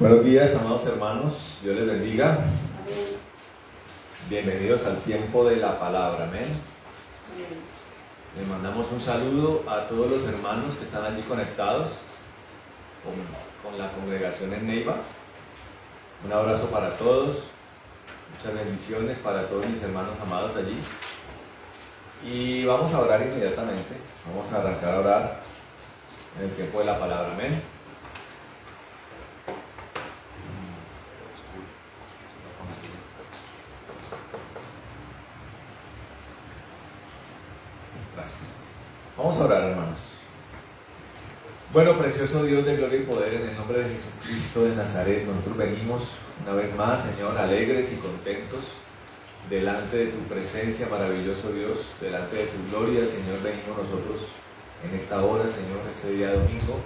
Buenos días, amados hermanos, Dios les bendiga. Bienvenidos al tiempo de la palabra, amén. Le mandamos un saludo a todos los hermanos que están allí conectados con la congregación en Neiva. Un abrazo para todos, muchas bendiciones para todos mis hermanos amados allí. Y vamos a orar inmediatamente, vamos a arrancar a orar en el tiempo de la palabra, amén. Vamos a orar, hermanos. Bueno, precioso Dios de gloria y poder, en el nombre de Jesucristo de Nazaret, nosotros venimos una vez más, Señor, alegres y contentos delante de tu presencia, maravilloso Dios, delante de tu gloria, Señor. Venimos nosotros en esta hora, Señor, este día domingo.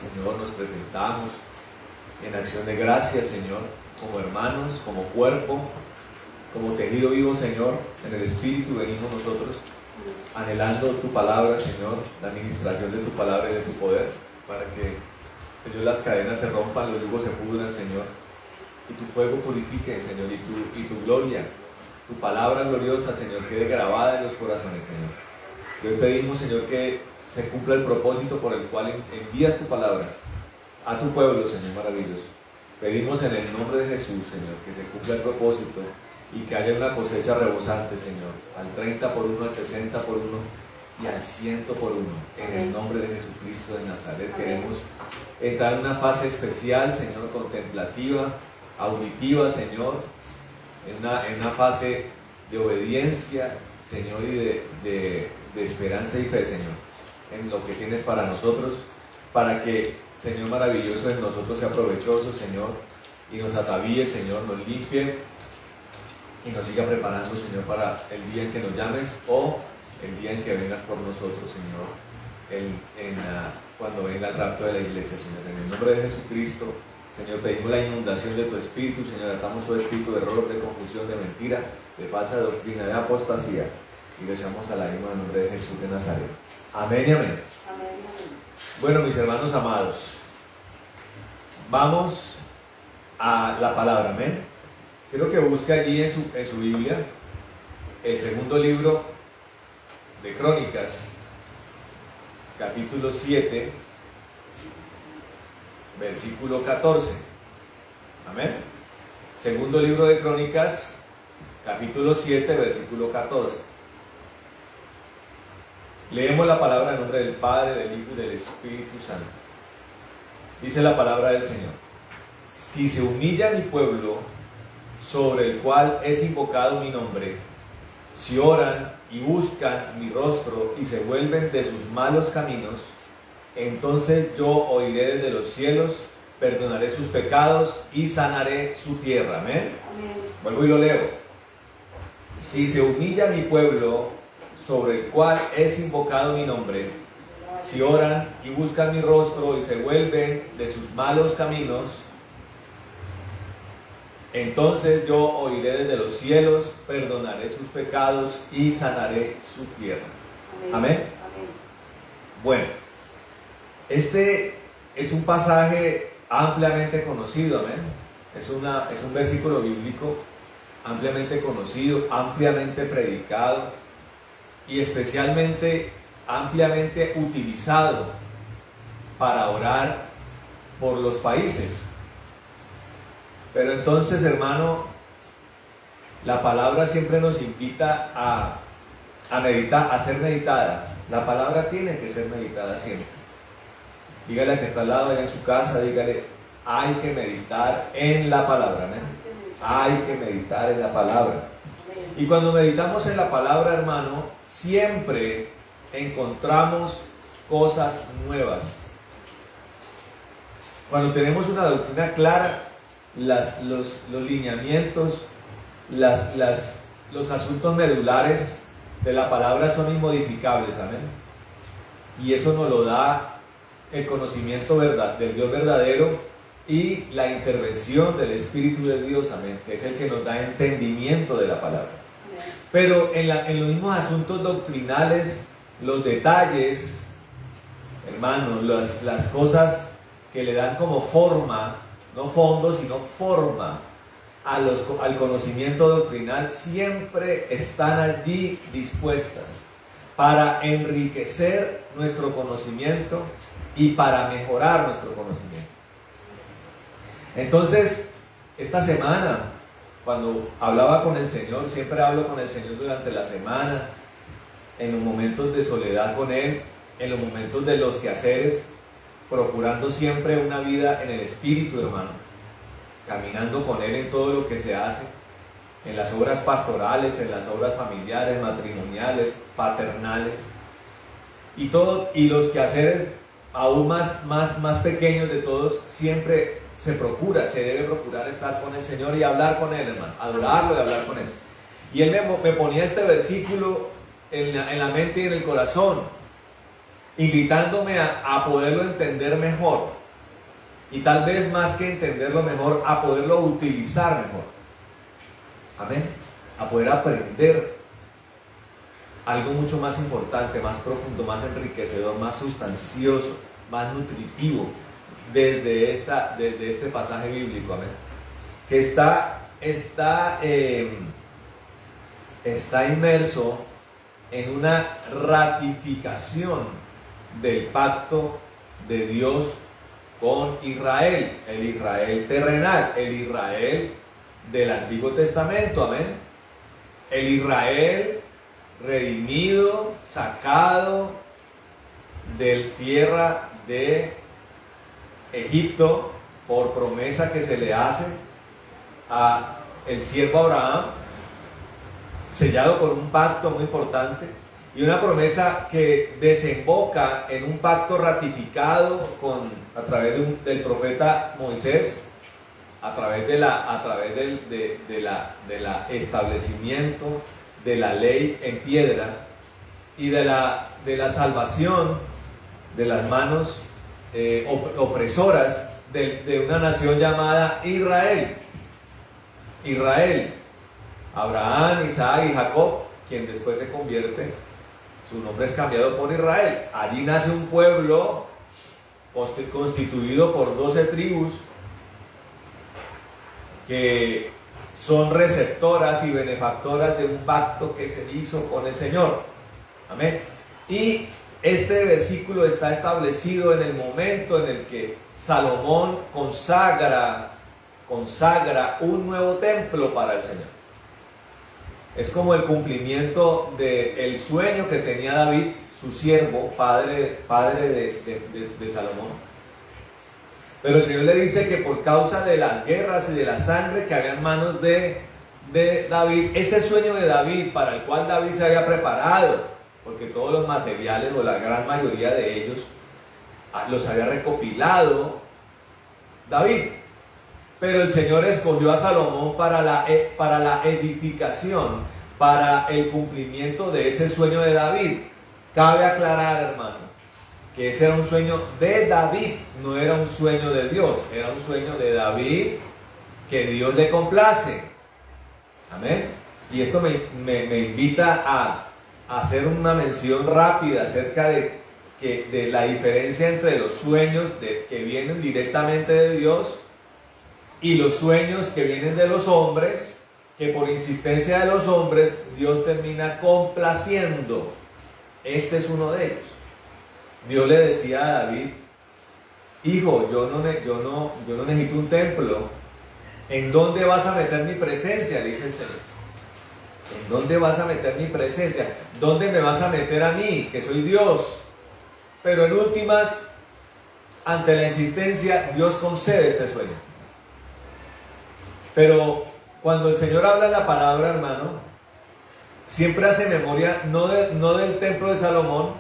Señor, nos presentamos en acción de gracias, Señor, como hermanos, como cuerpo, como tejido vivo, Señor. En el Espíritu venimos nosotros anhelando tu palabra, Señor, la administración de tu palabra y de tu poder, para que, Señor, las cadenas se rompan, los yugos se pudran, Señor, y tu fuego purifique, Señor, y tu gloria, tu palabra gloriosa, Señor, quede grabada en los corazones, Señor. Y hoy pedimos, Señor, que se cumpla el propósito por el cual envías tu palabra a tu pueblo, Señor, maravilloso. Pedimos en el nombre de Jesús, Señor, que se cumpla el propósito y que haya una cosecha rebosante, Señor, al 30 por 1, al 60 por 1 y al 100 por 1. En el nombre de Jesucristo de Nazaret queremos entrar en una fase especial, Señor, contemplativa, auditiva, Señor, en una fase de obediencia, Señor, y de esperanza y fe, Señor, en lo que tienes para nosotros, para que, Señor maravilloso, en nosotros sea provechoso, Señor, y nos atavíe, Señor, nos limpie y nos siga preparando, Señor, para el día en que nos llames o el día en que vengas por nosotros, Señor, cuando venga el rapto de la iglesia, Señor. En el nombre de Jesucristo, Señor, pedimos la inundación de tu espíritu, Señor. Atamos todo espíritu de error, de confusión, de mentira, de falsa doctrina, de apostasía, y lo echamos al ánimo en el nombre de Jesús de Nazaret. Amén y amén. Amén. Bueno, mis hermanos amados, vamos a la palabra, amén. Quiero que busque allí en su Biblia el segundo libro de Crónicas, capítulo 7, versículo 14. Amén. Segundo libro de Crónicas, capítulo 7, versículo 14. Leemos la palabra en nombre del Padre, del Hijo y del Espíritu Santo. Dice la palabra del Señor: si se humilla mi pueblo, sobre el cual es invocado mi nombre, si oran y buscan mi rostro y se vuelven de sus malos caminos, entonces yo oiré desde los cielos, perdonaré sus pecados y sanaré su tierra. Amén. Amén. Vuelvo y lo leo. Si se humilla mi pueblo, sobre el cual es invocado mi nombre, si oran y buscan mi rostro y se vuelven de sus malos caminos, entonces yo oiré desde los cielos, perdonaré sus pecados y sanaré su tierra. Amén. Amén. Amén. Bueno, este es un pasaje ampliamente conocido, amén. Es un versículo bíblico ampliamente conocido, ampliamente predicado y especialmente ampliamente utilizado para orar por los países. Pero entonces, hermano, la palabra siempre nos invita a meditar, a ser meditada. La palabra tiene que ser meditada siempre. Dígale al que está al lado allá en su casa, dígale: hay que meditar en la palabra, ¿no? Hay que meditar en la palabra. Y cuando meditamos en la palabra, hermano, siempre encontramos cosas nuevas. Cuando tenemos una doctrina clara, los lineamientos, los asuntos medulares de la palabra son inmodificables, amén. Y eso nos lo da el conocimiento del Dios verdadero y la intervención del Espíritu de Dios, amén, que es el que nos da entendimiento de la palabra. Amén. Pero en los mismos asuntos doctrinales, los detalles, hermanos, las cosas que le dan como forma, no fondo, sino forma al conocimiento doctrinal, siempre están allí dispuestas para enriquecer nuestro conocimiento y para mejorar nuestro conocimiento. Entonces, esta semana, cuando hablaba con el Señor, siempre hablo con el Señor durante la semana, en los momentos de soledad con Él, en los momentos de los quehaceres, procurando siempre una vida en el Espíritu, hermano, caminando con Él en todo lo que se hace, en las obras pastorales, en las obras familiares, matrimoniales, paternales, y los quehaceres aún más pequeños de todos, siempre se debe procurar estar con el Señor y hablar con Él, hermano, adorarlo y hablar con Él. Y Él me ponía este versículo en la mente y en el corazón, invitándome a poderlo entender mejor, y tal vez más que entenderlo mejor, a poderlo utilizar mejor. Amén. A poder aprender algo mucho más importante, más profundo, más enriquecedor, más sustancioso, más nutritivo desde este pasaje bíblico. Amén. Que está inmerso en una ratificación del pacto de Dios con Israel, el Israel terrenal, el Israel del Antiguo Testamento, amén. El Israel redimido, sacado de tierra de Egipto por promesa que se le hace a el siervo Abraham, sellado con un pacto muy importante y una promesa que desemboca en un pacto ratificado a través del profeta Moisés, a través del establecimiento de la ley en piedra y de la salvación de las manos opresoras de una nación llamada Israel. Israel, Abraham, Isaac y Jacob, quien después se convierte, su nombre es cambiado por Israel. Allí nace un pueblo constituido por 12 tribus que son receptoras y benefactoras de un pacto que se hizo con el Señor. Amén. Y este versículo está establecido en el momento en el que Salomón consagra un nuevo templo para el Señor. Es como el cumplimiento del sueño que tenía David, su siervo, padre de Salomón. Pero el Señor le dice que por causa de las guerras y de la sangre que había en manos de David, ese sueño de David para el cual David se había preparado, porque todos los materiales o la gran mayoría de ellos los había recopilado David. Pero el Señor escogió a Salomón para la edificación, para el cumplimiento de ese sueño de David. Cabe aclarar, hermano, que ese era un sueño de David, no era un sueño de Dios, era un sueño de David que Dios le complace. Amén. Y esto me invita a hacer una mención rápida acerca de la diferencia entre los sueños que vienen directamente de Dios y los sueños que vienen de los hombres, que por insistencia de los hombres Dios termina complaciendo. Este es uno de ellos. Dios le decía a David: hijo, yo no necesito un templo. ¿En dónde vas a meter mi presencia?, dice el Señor. ¿En dónde vas a meter mi presencia? ¿Dónde me vas a meter a mí, que soy Dios? Pero en últimas, ante la insistencia, Dios concede este sueño. Pero cuando el Señor habla en la palabra, hermano, siempre hace memoria no del templo de Salomón,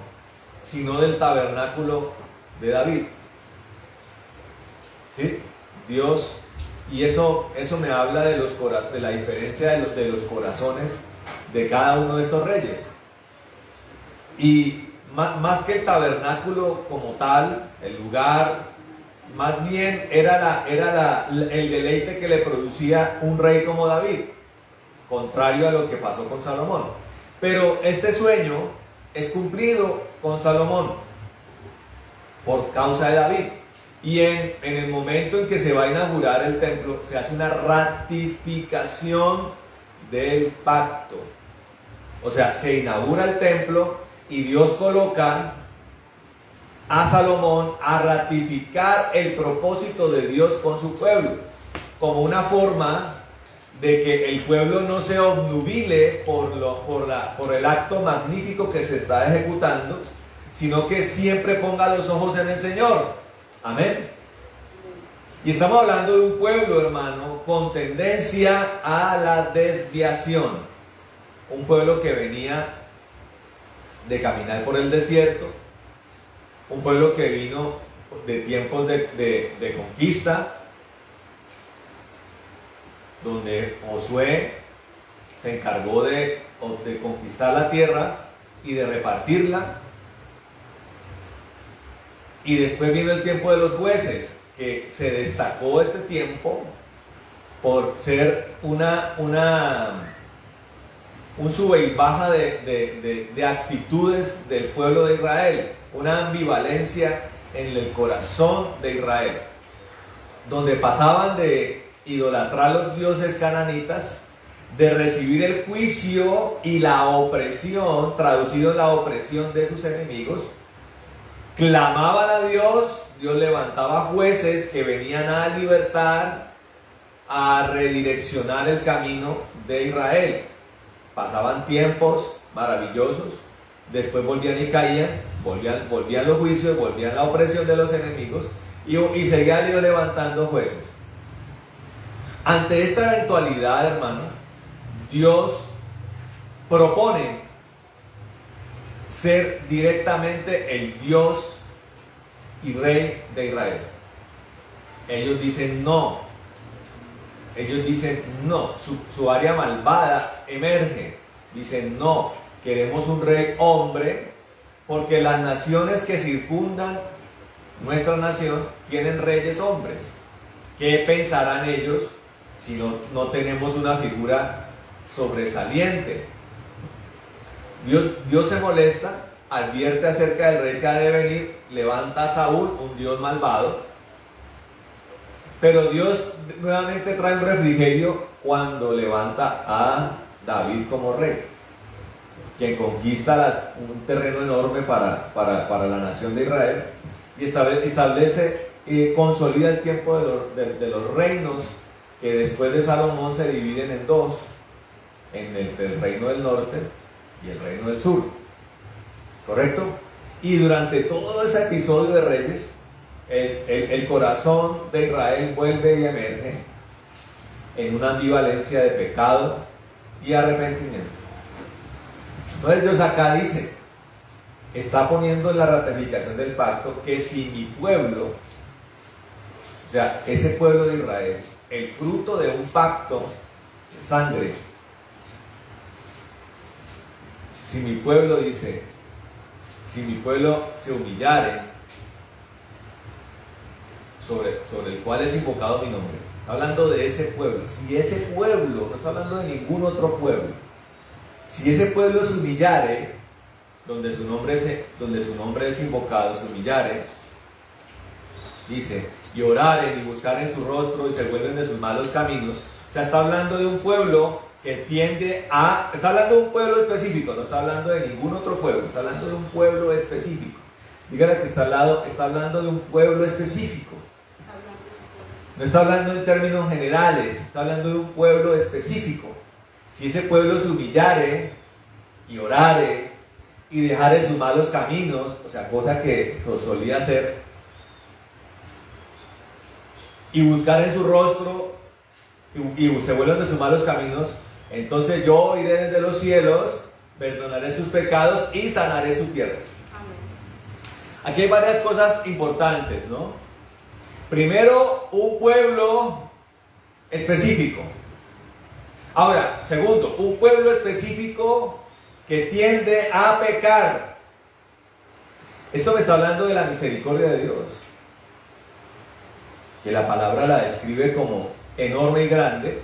sino del tabernáculo de David. ¿Sí? Dios, y eso me habla de la diferencia de los corazones de cada uno de estos reyes. Y más que el tabernáculo como tal, el lugar, más bien era el deleite que le producía un rey como David, contrario a lo que pasó con Salomón. Pero este sueño es cumplido con Salomón por causa de David. Y en el momento en que se va a inaugurar el templo, se hace una ratificación del pacto. O sea, se inaugura el templo y Dios coloca a Salomón a ratificar el propósito de Dios con su pueblo, como una forma de que el pueblo no se obnubile por el acto magnífico que se está ejecutando, sino que siempre ponga los ojos en el Señor. Amén. Y estamos hablando de un pueblo, hermano, con tendencia a la desviación. Un pueblo que venía de caminar por el desierto, un pueblo que vino de tiempos de conquista, donde Josué se encargó de conquistar la tierra y de repartirla. Y después vino el tiempo de los jueces, que se destacó este tiempo por ser un sube y baja de actitudes del pueblo de Israel, una ambivalencia en el corazón de Israel, donde pasaban de idolatrar a los dioses cananitas, de recibir el juicio y la opresión, traducido en la opresión de sus enemigos. Clamaban a Dios, Dios levantaba jueces que venían a libertar, a redireccionar el camino de Israel. Pasaban tiempos maravillosos, después volvían y caían, volvían los juicios, volvían la opresión de los enemigos y seguía Dios levantando jueces. Ante esta eventualidad, hermano, Dios propone ser directamente el Dios y Rey de Israel. Ellos dicen no. Su área malvada emerge. Dicen no, queremos un rey hombre, porque las naciones que circundan nuestra nación tienen reyes hombres. ¿Qué pensarán ellos si no tenemos una figura sobresaliente? Dios se molesta, advierte acerca del rey que ha de venir, levanta a Saúl, un Dios malvado, pero Dios nuevamente trae un refrigerio cuando levanta a David como rey, quien conquista un terreno enorme para la nación de Israel y establece y consolida el tiempo de los reinos que después de Salomón se dividen en dos, en el reino del norte y el reino del sur, ¿correcto? Y durante todo ese episodio de reyes, el corazón de Israel vuelve y emerge en una ambivalencia de pecado y arrepentimiento. Entonces Dios acá dice, está poniendo en la ratificación del pacto que si mi pueblo, o sea, ese pueblo de Israel, el fruto de un pacto de sangre, si mi pueblo dice, si mi pueblo se humillare, sobre el cual es invocado mi nombre, está hablando de ese pueblo, si ese pueblo, no está hablando de ningún otro pueblo, si ese pueblo se humillare, donde su nombre es invocado, se humillare, dice, y oraren y buscaren su rostro y se vuelven de sus malos caminos, o sea, está hablando de un pueblo que está hablando de un pueblo específico, no está hablando de ningún otro pueblo, está hablando de un pueblo específico. Dígale que está hablando de un pueblo específico. No está hablando en términos generales, está hablando de un pueblo específico. Si ese pueblo se humillare y orare y dejare sus malos caminos, o sea, cosa que solía hacer, y buscar en su rostro y se vuelven de sus malos caminos, entonces yo iré desde los cielos, perdonaré sus pecados y sanaré su tierra. Amén. Aquí hay varias cosas importantes, ¿no? Primero, un pueblo específico. Ahora, segundo, un pueblo específico que tiende a pecar. Esto me está hablando de la misericordia de Dios, que la palabra la describe como enorme y grande,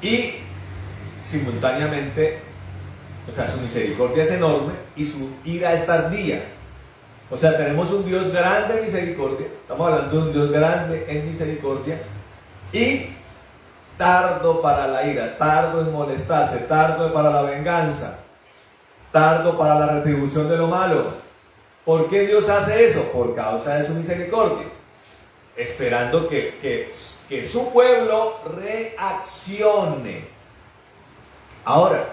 y simultáneamente, o sea, su misericordia es enorme y su ira es tardía. O sea, tenemos un Dios grande en misericordia, estamos hablando de un Dios grande en misericordia y tardo para la ira, tardo en molestarse, tardo para la venganza, tardo para la retribución de lo malo. ¿Por qué Dios hace eso? Por causa de su misericordia, esperando que su pueblo reaccione. Ahora,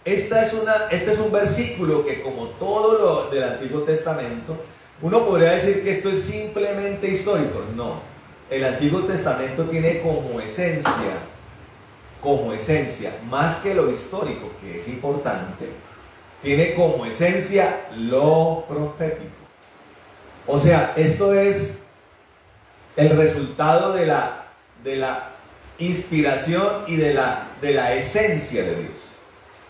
este es un versículo que, como todo lo del Antiguo Testamento, uno podría decir que esto es simplemente histórico. No, el Antiguo Testamento tiene como esencia, más que lo histórico, que es importante, tiene como esencia lo profético. O sea, esto es el resultado de la inspiración y de la esencia de Dios.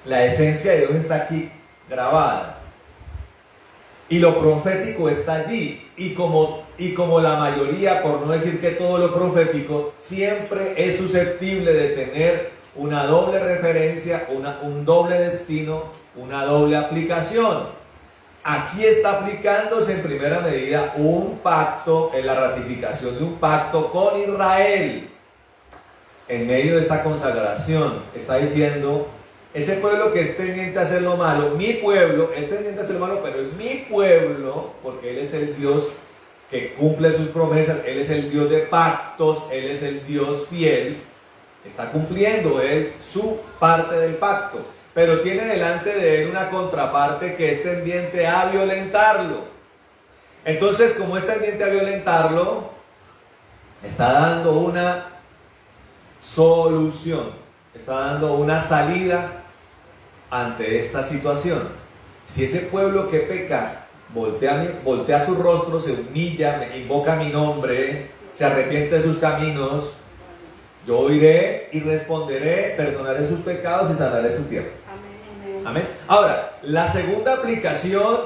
La esencia de Dios está aquí grabada y lo profético está allí, y como la mayoría, por no decir que todo lo profético, siempre es susceptible de tener una doble referencia, un doble destino, una doble aplicación. Aquí está aplicándose en primera medida un pacto, en la ratificación de un pacto con Israel. En medio de esta consagración está diciendo: ese pueblo que es tendiente a hacer lo malo, mi pueblo es tendiente a hacer lo malo, pero es mi pueblo, porque Él es el Dios que cumple sus promesas, Él es el Dios de pactos, Él es el Dios fiel, está cumpliendo Él su parte del pacto, pero tiene delante de Él una contraparte que es tendiente a violentarlo. Entonces, como es tendiente a violentarlo, está dando una solución, está dando una salida ante esta situación. Si ese pueblo que peca voltea su rostro, se humilla, me invoca mi nombre, se arrepiente de sus caminos, yo oiré y responderé, perdonaré sus pecados y sanaré su tierra. Amén. Amén. Ahora, la segunda aplicación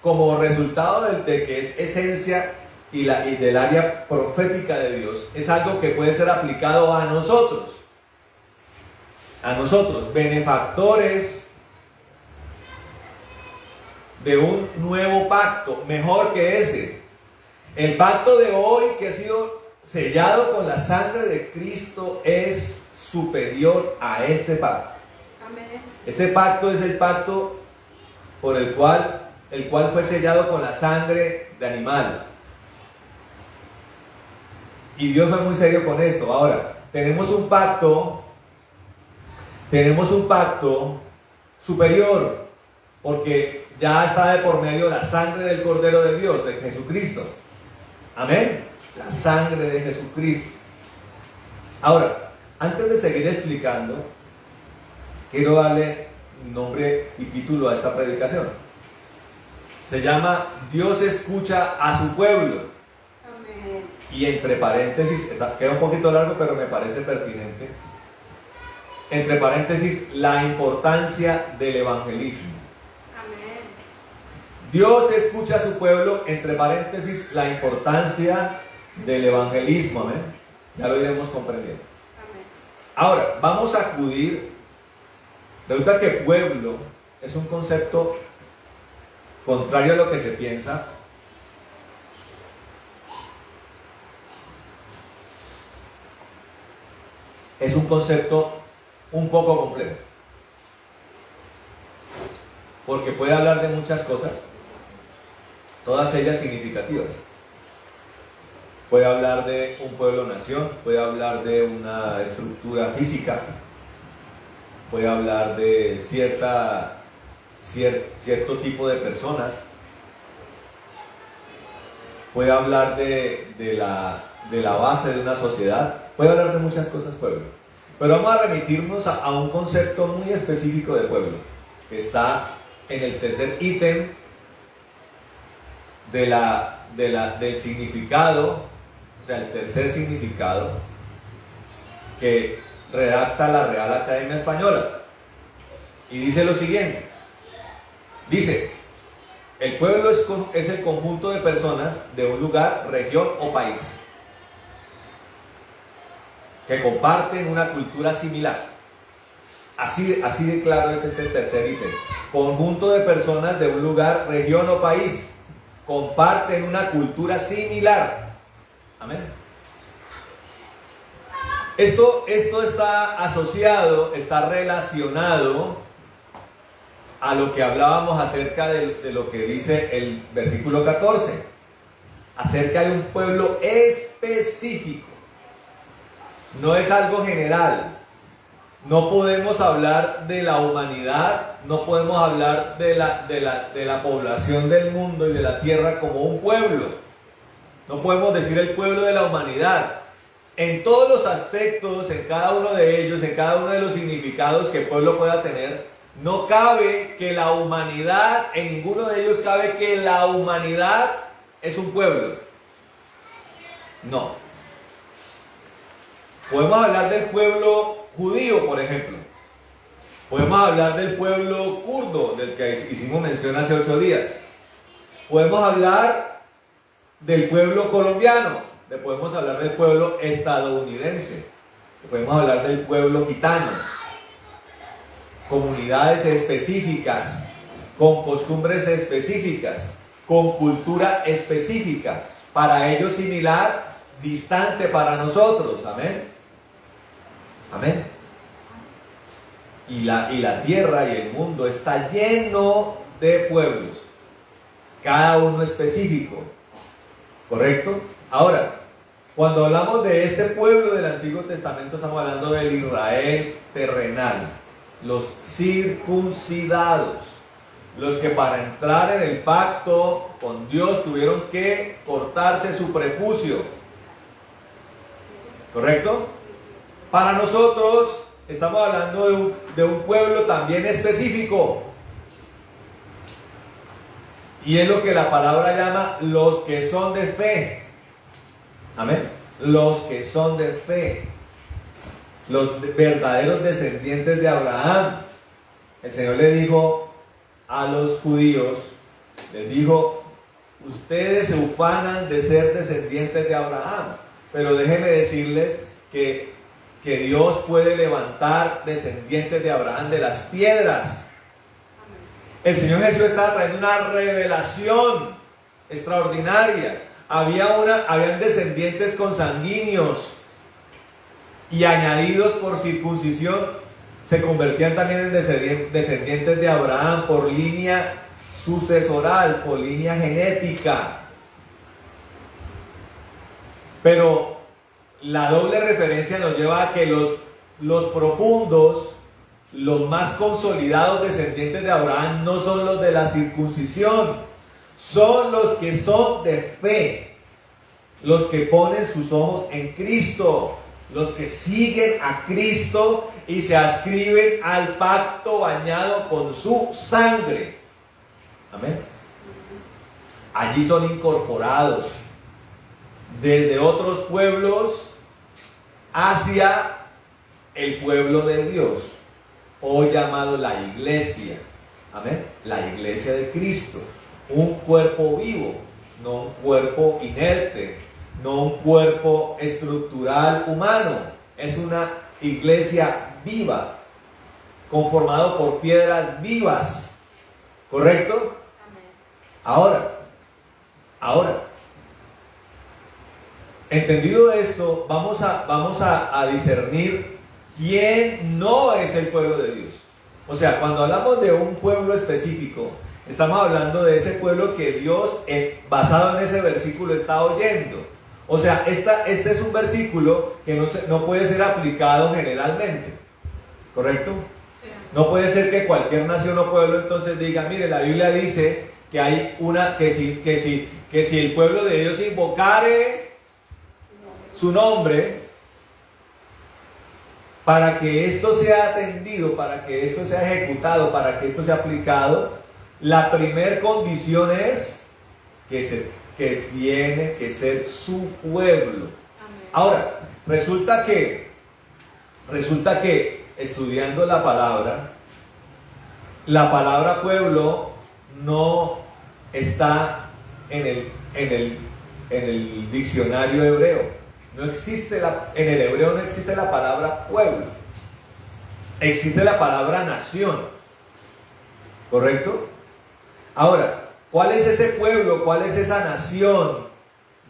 como resultado de que es esencia y del área profética de Dios, es algo que puede ser aplicado a nosotros, benefactores de un nuevo pacto, mejor que ese. El pacto de hoy, que ha sido sellado con la sangre de Cristo, es superior a este pacto. Amén. Este pacto es el pacto por el cual fue sellado con la sangre de animal. Y Dios fue muy serio con esto. Ahora, tenemos un pacto superior, porque ya está de por medio la sangre del Cordero de Dios, de Jesucristo. Amén. La sangre de Jesucristo. Ahora, antes de seguir explicando, quiero darle nombre y título a esta predicación. Se llama Dios escucha a su pueblo. Amén. Y entre paréntesis, queda un poquito largo, pero me parece pertinente. Entre paréntesis, la importancia del evangelismo. Amén. Dios escucha a su pueblo, entre paréntesis, la importancia del evangelismo. Amén. Ya lo iremos comprendiendo. Amén. Ahora, vamos a acudir. Resulta que pueblo es un concepto contrario a lo que se piensa. Es un concepto un poco complejo, porque puede hablar de muchas cosas, todas ellas significativas. Puede hablar de un pueblo-nación, puede hablar de una estructura física, puede hablar de cierto tipo de personas, puede hablar de la base de una sociedad, puede hablar de muchas cosas pueblo. Pero vamos a remitirnos a un concepto muy específico de pueblo, que está en el tercer ítem del significado, o sea, el tercer significado que redacta la Real Academia Española. Y dice lo siguiente. Dice: el pueblo es el conjunto de personas de un lugar, región o país que comparten una cultura similar. Así de claro es este tercer ítem. Conjunto de personas de un lugar, región o país comparten una cultura similar. Amén. Esto está asociado, está relacionado a lo que hablábamos acerca de lo que dice el versículo 14, acerca de un pueblo específico. No es algo general. No podemos hablar de la humanidad, no podemos hablar de la población del mundo y de la tierra como un pueblo. No podemos decir el pueblo de la humanidad. En todos los aspectos, en cada uno de ellos, en cada uno de los significados que el pueblo pueda tener, no cabe que la humanidad, en ninguno de ellos cabe que la humanidad es un pueblo. No. Podemos hablar del pueblo judío, por ejemplo. Podemos hablar del pueblo kurdo, del que hicimos mención hace 8 días. Podemos hablar del pueblo colombiano. Podemos hablar del pueblo estadounidense. Podemos hablar del pueblo gitano. Comunidades específicas, con costumbres específicas, con cultura específica. Para ellos similar, distante para nosotros. Amén. Amén. Y la tierra y el mundo está lleno de pueblos, cada uno específico. ¿Correcto? Ahora, cuando hablamos de este pueblo del Antiguo Testamento, estamos hablando del Israel terrenal, los circuncidados, los que para entrar en el pacto con Dios tuvieron que cortarse su prepucio. ¿Correcto? Para nosotros estamos hablando de un pueblo también específico. Y es lo que la palabra llama los que son de fe. Amén. Los que son de fe. Los verdaderos descendientes de Abraham. El Señor le dijo a los judíos, les dijo, ustedes se ufanan de ser descendientes de Abraham. Pero déjenme decirles que Dios puede levantar descendientes de Abraham de las piedras. El Señor Jesús estaba trayendo una revelación extraordinaria. Habían descendientes consanguíneos y añadidos por circuncisión se convertían también en descendientes de Abraham por línea sucesoral, por línea genética. Pero la doble referencia nos lleva a que los profundos, los más consolidados descendientes de Abraham no son los de la circuncisión. Son los que son de fe, los que ponen sus ojos en Cristo, los que siguen a Cristo y se adscriben al pacto bañado con su sangre. Amén. Allí son incorporados desde otros pueblos hacia el pueblo de Dios, hoy llamado la iglesia. Amén. La iglesia de Cristo. Un cuerpo vivo, no un cuerpo inerte, no un cuerpo estructural humano. Es una iglesia viva, conformado por piedras vivas. ¿Correcto? Amén. Ahora, entendido esto, vamos a discernir quién no es el pueblo de Dios. O sea, cuando hablamos de un pueblo específico, estamos hablando de ese pueblo que Dios, basado en ese versículo, está oyendo. O sea, este es un versículo que no puede ser aplicado generalmente. ¿Correcto? Sí. No puede ser que cualquier nación o pueblo entonces diga, mire, la Biblia dice que hay que si el pueblo de Dios invocare su nombre, para que esto sea atendido, para que esto sea ejecutado, para que esto sea aplicado, la primer condición es que tiene que ser su pueblo. Amén. Ahora, resulta que estudiando la palabra pueblo no está en el diccionario hebreo. No existe en el hebreo no existe la palabra pueblo. Existe la palabra nación. ¿Correcto? Ahora, ¿Cuál es ese pueblo? ¿Cuál es esa nación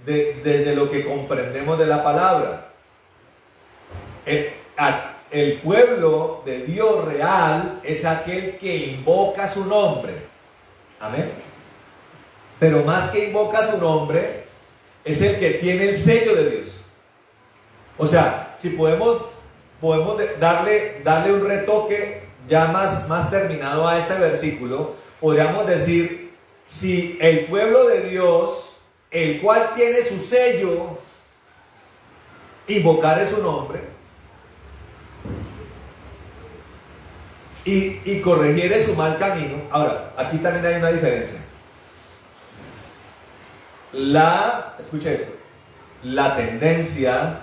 desde lo que comprendemos de la palabra? El pueblo de Dios real es aquel que invoca su nombre. Amén. Pero más que invoca su nombre, es el que tiene el sello de Dios. O sea, si podemos darle un retoque ya más terminado a este versículo, podríamos decir, si el pueblo de Dios, el cual tiene su sello, invocare su nombre y corrigiere su mal camino. Ahora, aquí también hay una diferencia. Escucha esto, la tendencia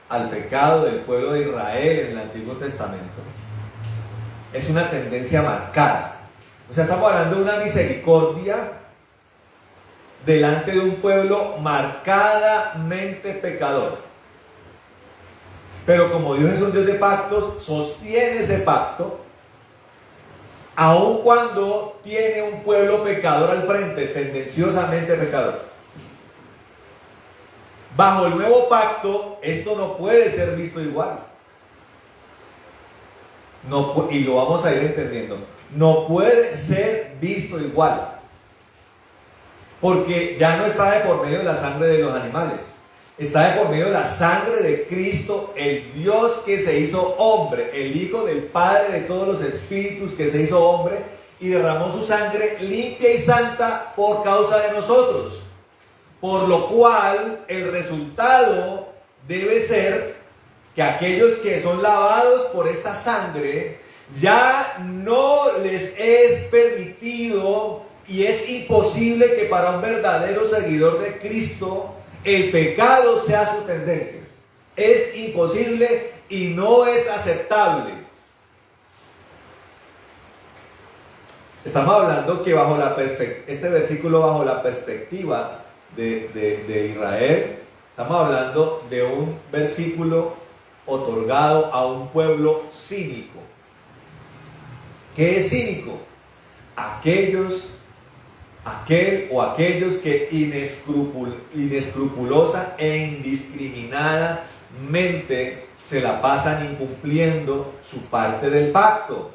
al pecado del pueblo de Israel en el Antiguo Testamento es una tendencia marcada. O sea, estamos hablando de una misericordia delante de un pueblo marcadamente pecador. Pero como Dios es un Dios de pactos, sostiene ese pacto, aun cuando tiene un pueblo pecador al frente, tendenciosamente pecador. Bajo el nuevo pacto, esto no puede ser visto igual. No, y lo vamos a ir entendiendo. No puede ser visto igual. Porque ya no está de por medio de la sangre de los animales. Está de por medio de la sangre de Cristo, el Dios que se hizo hombre, el Hijo del Padre de todos los espíritus que se hizo hombre y derramó su sangre limpia y santa por causa de nosotros. Por lo cual el resultado debe ser que aquellos que son lavados por esta sangre ya no les es permitido y es imposible que para un verdadero seguidor de Cristo el pecado sea su tendencia. Es imposible y no es aceptable. Estamos hablando que este versículo bajo la perspectiva de Israel, estamos hablando de un versículo otorgado a un pueblo cínico. ¿Qué es cínico? Aquellos que inescrupulosa e indiscriminadamente se la pasan incumpliendo su parte del pacto.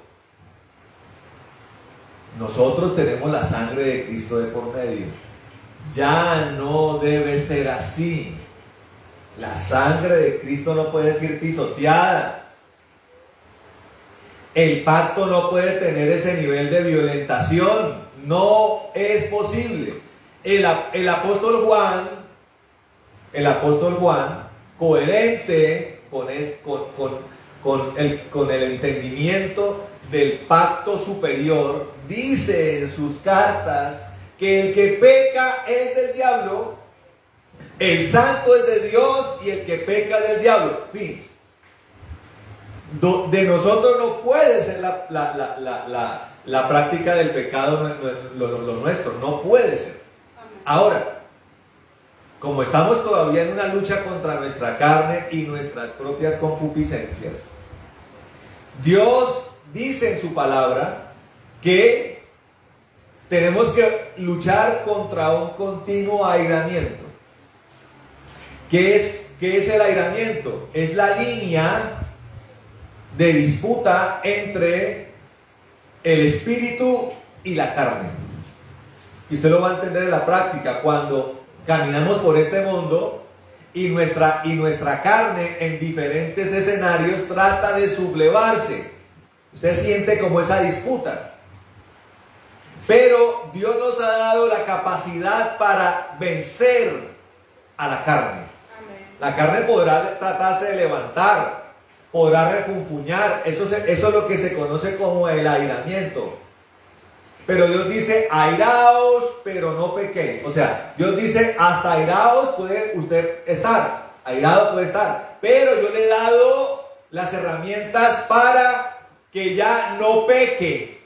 Nosotros tenemos la sangre de Cristo de por medio. Ya no debe ser así. La sangre de Cristo no puede ser pisoteada. El pacto no puede tener ese nivel de violentación. No es posible. El apóstol Juan, coherente con el entendimiento del pacto superior, dice en sus cartas que el que peca es del diablo, el santo es de Dios y el que peca es del diablo. Fin. De nosotros no puede ser la práctica del pecado lo nuestro, no puede ser. Ahora, como estamos todavía en una lucha contra nuestra carne y nuestras propias concupiscencias, Dios dice en su palabra que tenemos que luchar contra un continuo airamiento. ¿Qué es el airamiento? Es la línea de disputa entre el espíritu y la carne. Y usted lo va a entender en la práctica cuando caminamos por este mundo y nuestra carne en diferentes escenarios trata de sublevarse. Usted siente como esa disputa. Pero Dios nos ha dado la capacidad para vencer a la carne. La carne podrá tratarse de levantar, podrá refunfuñar. Eso es lo que se conoce como el airamiento. Pero Dios dice, airaos, pero no pequéis. O sea, Dios dice, hasta airaos puede usted estar. Airado puede estar. Pero yo le he dado las herramientas para que ya no peque.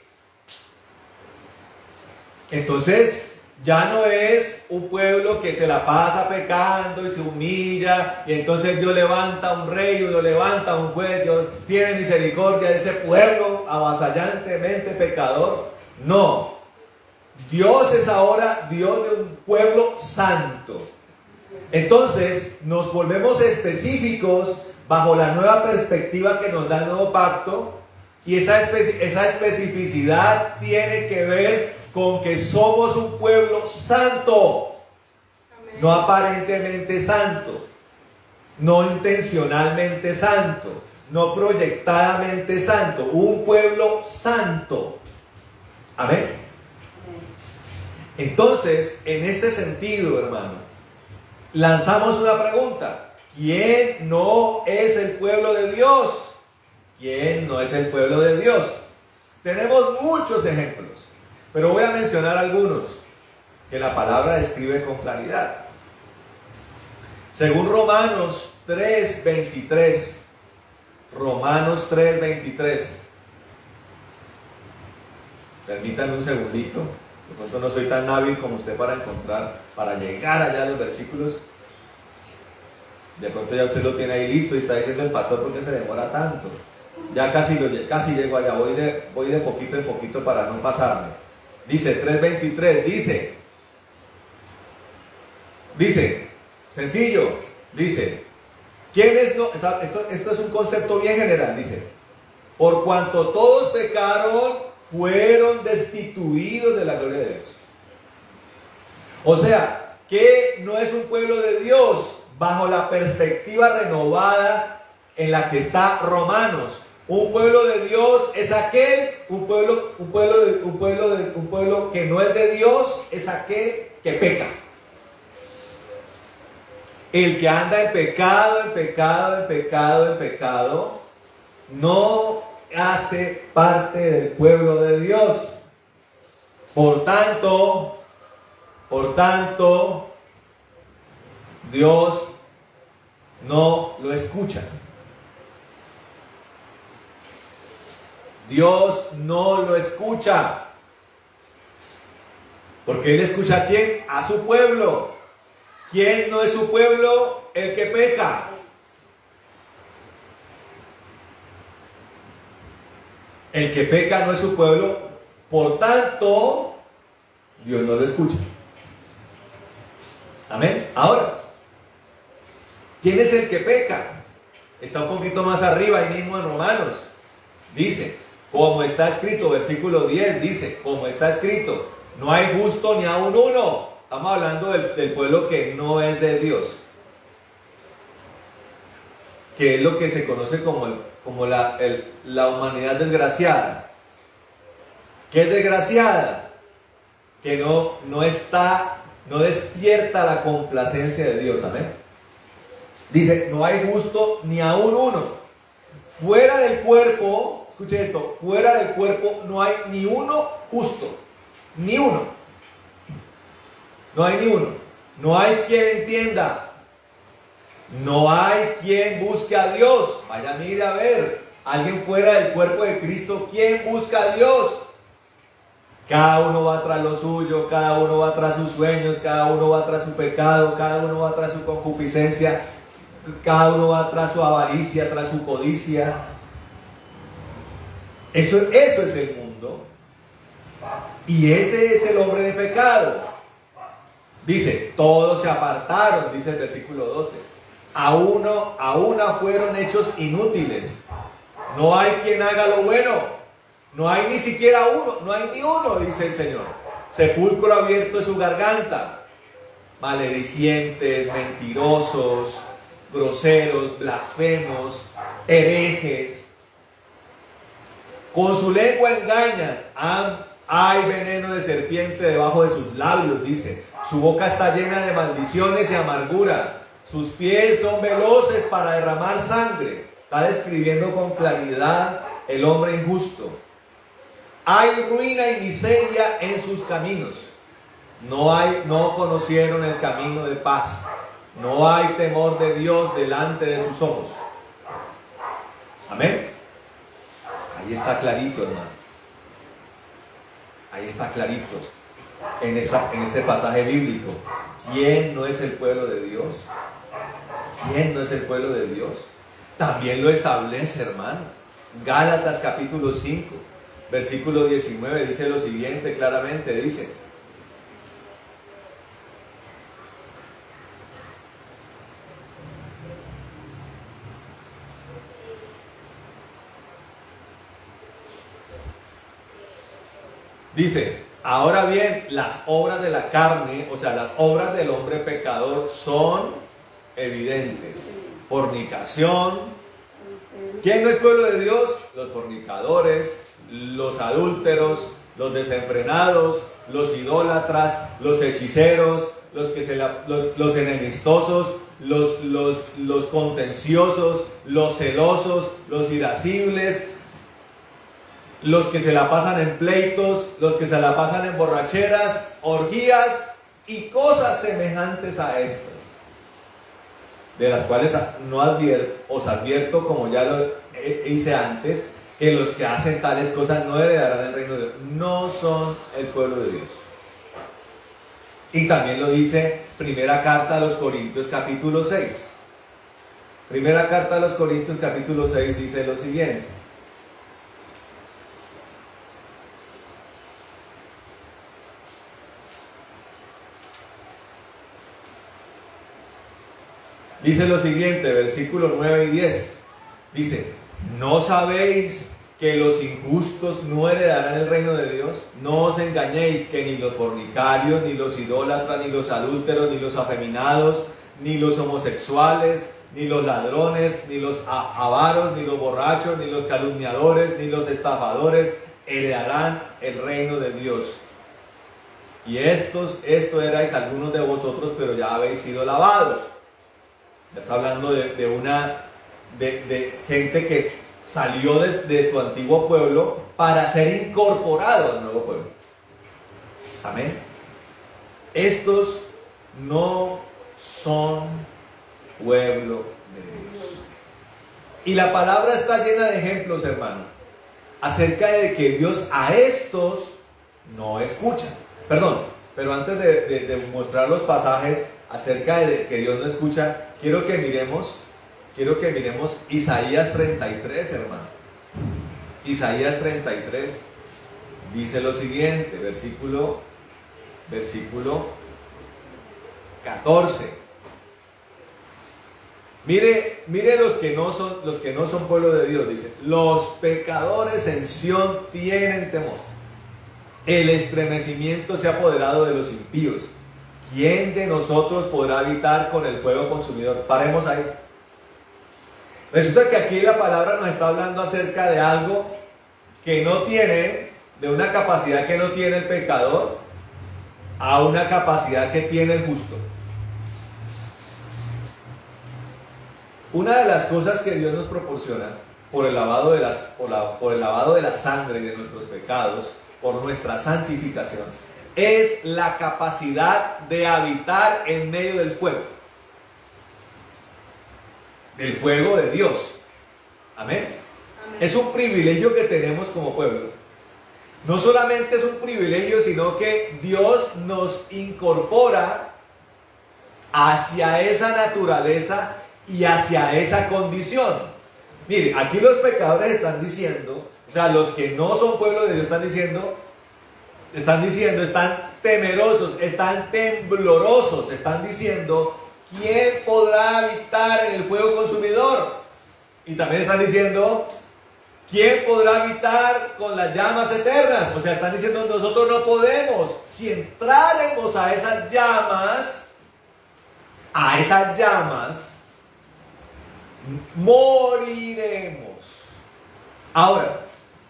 Entonces, ya no es un pueblo que se la pasa pecando y se humilla, y entonces Dios levanta un rey, Dios levanta un juez, Dios tiene misericordia de ese pueblo avasallantemente pecador. No. Dios es ahora Dios de un pueblo santo. Entonces nos volvemos específicos bajo la nueva perspectiva que nos da el nuevo pacto, y esa especificidad tiene que ver con que somos un pueblo santo. Amén. No aparentemente santo, no intencionalmente santo, no proyectadamente santo, un pueblo santo. Amén. Entonces, en este sentido, hermano, lanzamos una pregunta: ¿quién no es el pueblo de Dios? ¿Quién no es el pueblo de Dios? Tenemos muchos ejemplos, pero voy a mencionar algunos que la palabra describe con claridad. Según Romanos 3:23, Romanos 3:23. Permítanme un segundito. De pronto no soy tan hábil como usted para llegar allá a los versículos. De pronto ya usted lo tiene ahí listo y está diciendo: el pastor, ¿por qué se demora tanto? Ya casi llego allá, voy de poquito en poquito para no pasarme. Dice 3:23, dice, sencillo, dice, ¿quiénes no? Esto es un concepto bien general, dice: por cuanto todos pecaron, fueron destituidos de la gloria de Dios. O sea, que no es un pueblo de Dios bajo la perspectiva renovada en la que está Romanos. Un pueblo de Dios es un pueblo que no es de Dios es aquel que peca. El que anda en pecado, no hace parte del pueblo de Dios. Por tanto, Dios no lo escucha. Dios no lo escucha. Porque Él escucha ¿a quién? A su pueblo. ¿Quién no es su pueblo? El que peca. El que peca no es su pueblo, por tanto, Dios no lo escucha. Amén. Ahora, ¿quién es el que peca? Está un poquito más arriba, ahí mismo en Romanos. Dice, como está escrito, versículo 10, dice, como está escrito, no hay justo ni aun uno. Estamos hablando del pueblo que no es de Dios, que es lo que se conoce como la humanidad desgraciada. ¿Qué es desgraciada? Que no despierta la complacencia de Dios. Amén. Dice, no hay justo ni aun uno. Fuera del cuerpo, escuche esto, fuera del cuerpo no hay ni uno justo. Ni uno. No hay ni uno. No hay quien entienda. No hay quien busque a Dios. Vaya, mire a ver. Alguien fuera del cuerpo de Cristo, ¿quién busca a Dios? Cada uno va tras lo suyo, cada uno va tras sus sueños, cada uno va tras su pecado, cada uno va tras su concupiscencia, cada uno va tras su avaricia, tras su codicia. Eso es el mundo. Y ese es el hombre de pecado. Dice, todos se apartaron, dice el versículo 12. A una fueron hechos inútiles. No hay quien haga lo bueno. No hay ni siquiera uno. No hay ni uno, dice el Señor. Sepulcro abierto es su garganta. Maledicientes, mentirosos, groseros, blasfemos, herejes. Con su lengua engañan. Hay veneno de serpiente debajo de sus labios, dice. Su boca está llena de maldiciones y amargura. Sus pies son veloces para derramar sangre. Está describiendo con claridad el hombre injusto. Hay ruina y miseria en sus caminos. No conocieron el camino de paz. No hay temor de Dios delante de sus ojos. Amén. Ahí está clarito, hermano. Ahí está clarito. En este pasaje bíblico. ¿Quién no es el pueblo de Dios? ¿Quién no es el pueblo de Dios? También lo establece, hermano. Gálatas capítulo 5. versículo 19 dice lo siguiente claramente, dice: ahora bien, las obras de la carne, o sea, las obras del hombre pecador son evidentes. Fornicación. ¿Quién no es pueblo de Dios? Los fornicadores, los adúlteros, los desenfrenados, los idólatras, los hechiceros, los enemistosos, los contenciosos, los celosos, los irascibles, los que se la pasan en pleitos, los que se la pasan en borracheras, orgías y cosas semejantes a estas, de las cuales os advierto, como ya lo hice antes, que los que hacen tales cosas no heredarán el reino de Dios. No son el pueblo de Dios. Y también lo dice primera carta a los Corintios capítulo 6. Primera carta a los Corintios capítulo 6 dice lo siguiente: versículos 9 y 10. Dice: ¿no sabéis que los injustos no heredarán el reino de Dios? No os engañéis, que ni los fornicarios, ni los idólatras, ni los adúlteros, ni los afeminados, ni los homosexuales, ni los ladrones, ni los avaros, ni los borrachos, ni los calumniadores, ni los estafadores heredarán el reino de Dios. Y esto erais algunos de vosotros, pero ya habéis sido lavados. Ya está hablando de gente que salió de su antiguo pueblo para ser incorporado al nuevo pueblo. Amén. Estos no son pueblo de Dios. Y la palabra está llena de ejemplos, hermano, acerca de que Dios a estos no escucha. Perdón, pero antes de mostrar los pasajes acerca de que Dios no escucha, quiero que miremos Isaías 33, hermano. Isaías 33 dice lo siguiente, versículo 14. Mire los que no son pueblo de Dios. Dice: los pecadores en Sión tienen temor. El estremecimiento se ha apoderado de los impíos. ¿Quién de nosotros podrá habitar con el fuego consumidor? Paremos ahí. Resulta que aquí la palabra nos está hablando acerca de algo que no tiene, de una capacidad que no tiene el pecador, a una capacidad que tiene el justo. Una de las cosas que Dios nos proporciona por el lavado de la sangre de nuestros pecados, por nuestra santificación, es la capacidad de habitar en medio del fuego de Dios. Amén. Amén. Es un privilegio que tenemos como pueblo. No solamente es un privilegio, sino que Dios nos incorpora hacia esa naturaleza y hacia esa condición. Mire, aquí los pecadores están diciendo, o sea, los que no son pueblo de Dios están diciendo, están temerosos, están temblorosos, están diciendo: ¿quién podrá habitar en el fuego consumidor? Y también están diciendo: ¿quién podrá habitar con las llamas eternas? O sea, están diciendo: nosotros no podemos. Si entráramos a esas llamas, moriremos. Ahora,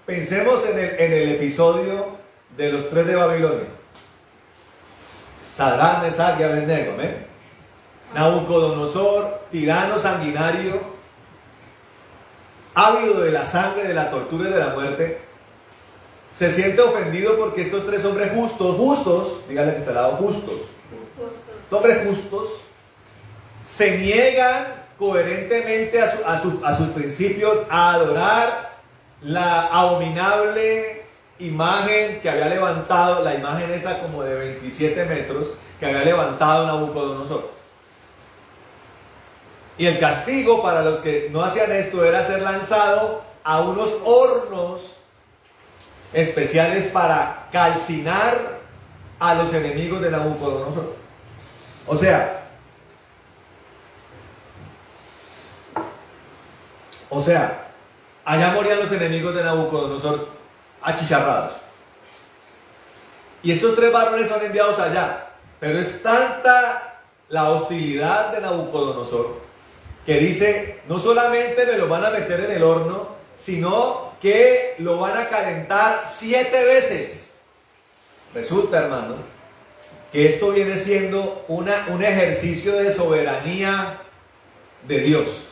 pensemos en el episodio de los 3 de Babilonia. Sadrach, Mesach y Abednego, ¿ven? Nabucodonosor, tirano sanguinario, ávido de la sangre, de la tortura y de la muerte, se siente ofendido porque estos 3 hombres justos, díganle que está al lado, justos, hombres justos, se niegan coherentemente a sus principios a adorar la abominable imagen que había levantado, la imagen esa como de 27 metros, que había levantado Nabucodonosor. Y el castigo para los que no hacían esto era ser lanzado a unos hornos especiales para calcinar a los enemigos de Nabucodonosor. O sea, allá morían los enemigos de Nabucodonosor achicharrados. Y estos 3 varones son enviados allá. Pero es tanta la hostilidad de Nabucodonosor que dice, no solamente me lo van a meter en el horno, sino que lo van a calentar 7 veces. Resulta, hermano, que esto viene siendo un ejercicio de soberanía de Dios.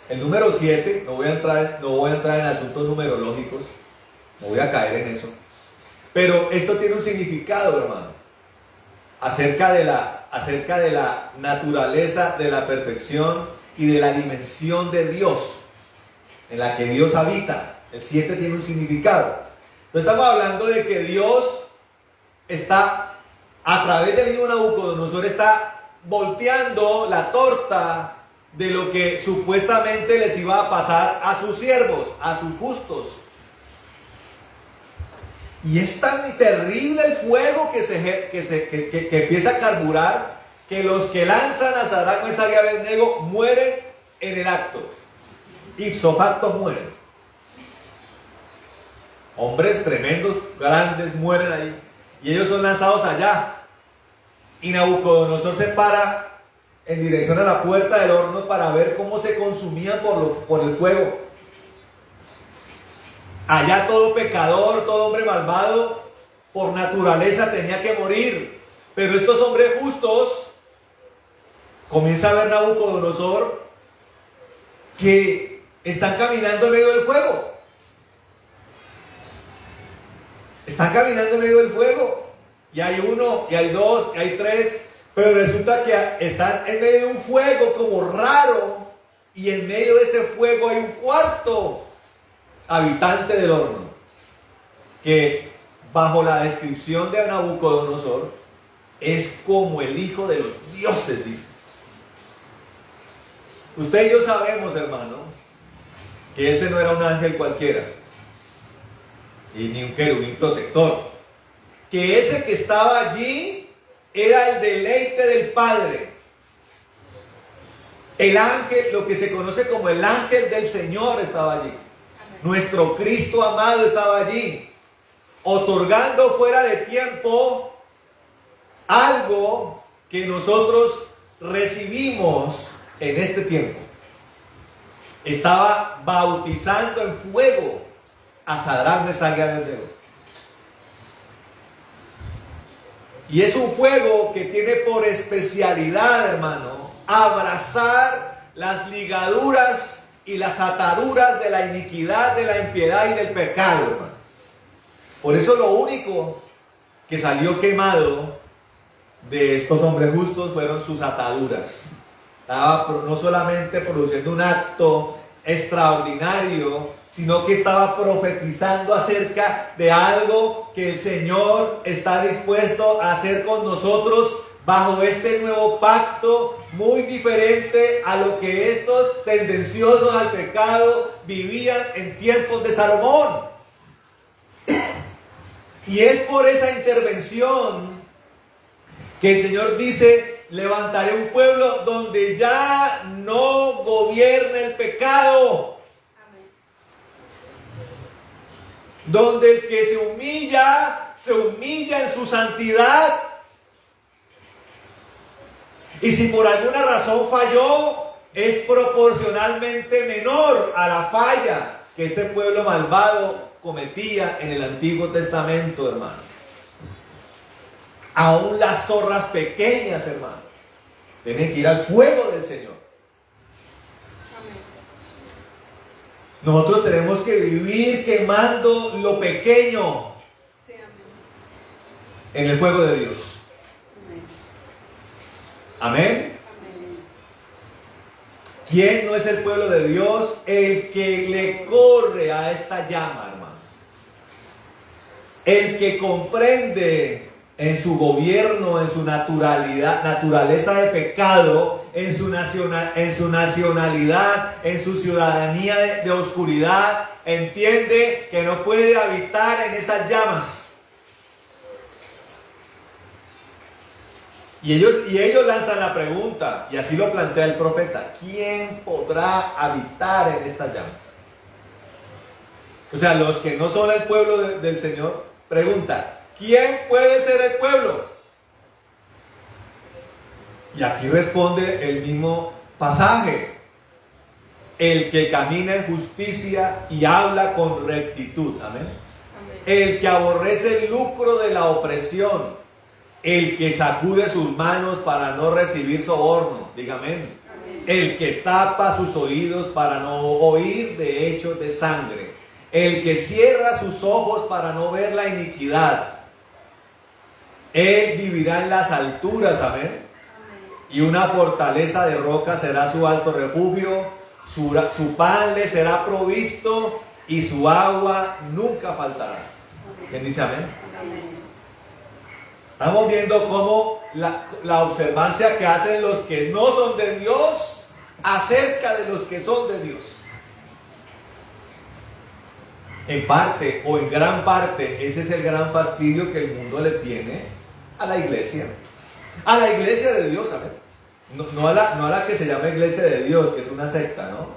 El número 7, no voy a entrar en asuntos numerológicos, no voy a caer en eso, pero esto tiene un significado, hermano, acerca de la naturaleza, de la perfección y de la dimensión de Dios, en la que Dios habita. El 7 tiene un significado. Entonces estamos hablando de que Dios está, a través del mismo Nabucodonosor, está volteando la torta de lo que supuestamente les iba a pasar a sus siervos, a sus justos. Y es tan terrible el fuego que empieza a carburar, que los que lanzan a Sadrach, Mesach y Abednego mueren en el acto. Ipso facto mueren. Hombres tremendos, grandes, mueren ahí. Y ellos son lanzados allá. Y Nabucodonosor se para en dirección a la puerta del horno para ver cómo se consumían por el fuego. Allá todo pecador, todo hombre malvado, por naturaleza tenía que morir. Pero estos hombres justos, comienza a ver Nabucodonosor que están caminando en medio del fuego. Están caminando en medio del fuego. Y hay 1, y hay 2, y hay 3. Pero resulta que están en medio de un fuego como raro. Y en medio de ese fuego hay un cuarto habitante del horno, que bajo la descripción de Nabucodonosor es como el hijo de los dioses, dice. Usted y yo sabemos, hermano, que ese no era un ángel cualquiera, y ni un querubín protector, que ese que estaba allí era el deleite del Padre. El ángel, lo que se conoce como el ángel del Señor, estaba allí. Nuestro Cristo amado estaba allí, otorgando fuera de tiempo algo que nosotros recibimos en este tiempo. Estaba bautizando en fuego a Sadrach, Mesach y Abednego. Y es un fuego que tiene por especialidad, hermano, abrazar las ligaduras y las ataduras de la iniquidad, de la impiedad y del pecado, hermano. Por eso lo único que salió quemado de estos hombres justos fueron sus ataduras. Estaba no solamente produciendo un acto extraordinario, sino que estaba profetizando acerca de algo que el Señor está dispuesto a hacer con nosotros bajo este nuevo pacto, muy diferente a lo que estos tendenciosos al pecado vivían en tiempos de Salomón. Y es por esa intervención que el Señor dice: levantaré un pueblo donde ya no gobierne el pecado. Amén. Donde el que se humilla en su santidad. Y si por alguna razón falló, es proporcionalmente menor a la falla que este pueblo malvado cometía en el Antiguo Testamento, hermano. Aún las zorras pequeñas, hermano, tienen que ir al fuego del Señor. Amén. Nosotros tenemos que vivir quemando lo pequeño, sí, amén, en el fuego de Dios. Amén. Amén. ¿Quién no es el pueblo de Dios? El que le corre a esta llama, hermano. El que comprende en su gobierno, en su naturaleza de pecado, en su nacionalidad, en su ciudadanía de oscuridad, entiende que no puede habitar en esas llamas. Y ellos lanzan la pregunta, y así lo plantea el profeta: ¿quién podrá habitar en estas llamas? O sea, los que no son el pueblo del Señor preguntan: ¿quién puede ser el pueblo? Y aquí responde el mismo pasaje: el que camina en justicia y habla con rectitud. Amén. Amén. El que aborrece el lucro de la opresión, el que sacude sus manos para no recibir soborno. Dígame. Amén. El que tapa sus oídos para no oír de hechos de sangre, el que cierra sus ojos para no ver la iniquidad, él vivirá en las alturas. Amén. Y una fortaleza de roca será su alto refugio, su pan le será provisto y su agua nunca faltará. ¿Quién dice amén? Estamos viendo cómo la observancia que hacen los que no son de Dios acerca de los que son de Dios. En parte o en gran parte, ese es el gran fastidio que el mundo le tiene a la iglesia. A la iglesia de Dios, ¿sabes? No a la que se llama iglesia de Dios, que es una secta, ¿no?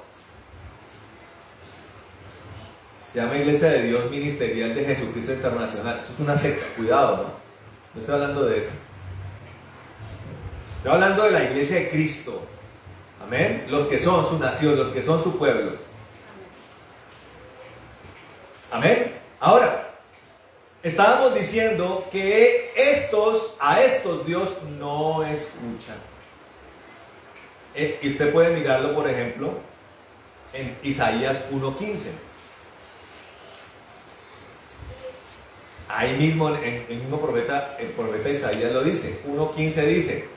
Se llama Iglesia de Dios Ministerial de Jesucristo Internacional. Eso es una secta, cuidado, ¿no? No estoy hablando de eso. Estoy hablando de la iglesia de Cristo. Amén. Los que son su nación, los que son su pueblo. Amén. Ahora, estábamos diciendo que a estos Dios no escucha. Y usted puede mirarlo, por ejemplo, en Isaías 1:15. Ahí mismo el mismo profeta Isaías lo dice. 1:15 dice: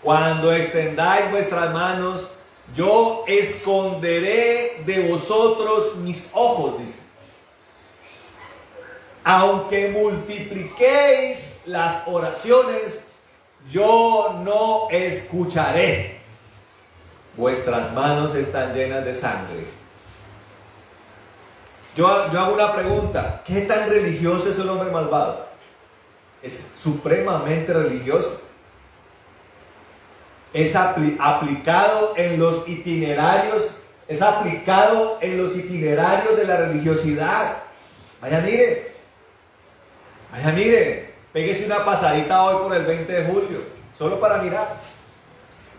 cuando extendáis vuestras manos, yo esconderé de vosotros mis ojos, dice. Aunque multipliquéis las oraciones, yo no escucharé. Vuestras manos están llenas de sangre. Yo hago una pregunta: ¿qué tan religioso es el hombre malvado? Es supremamente religioso. Es aplicado en los itinerarios, de la religiosidad. Vaya, mire, péguese una pasadita hoy por el 20 de julio, solo para mirar.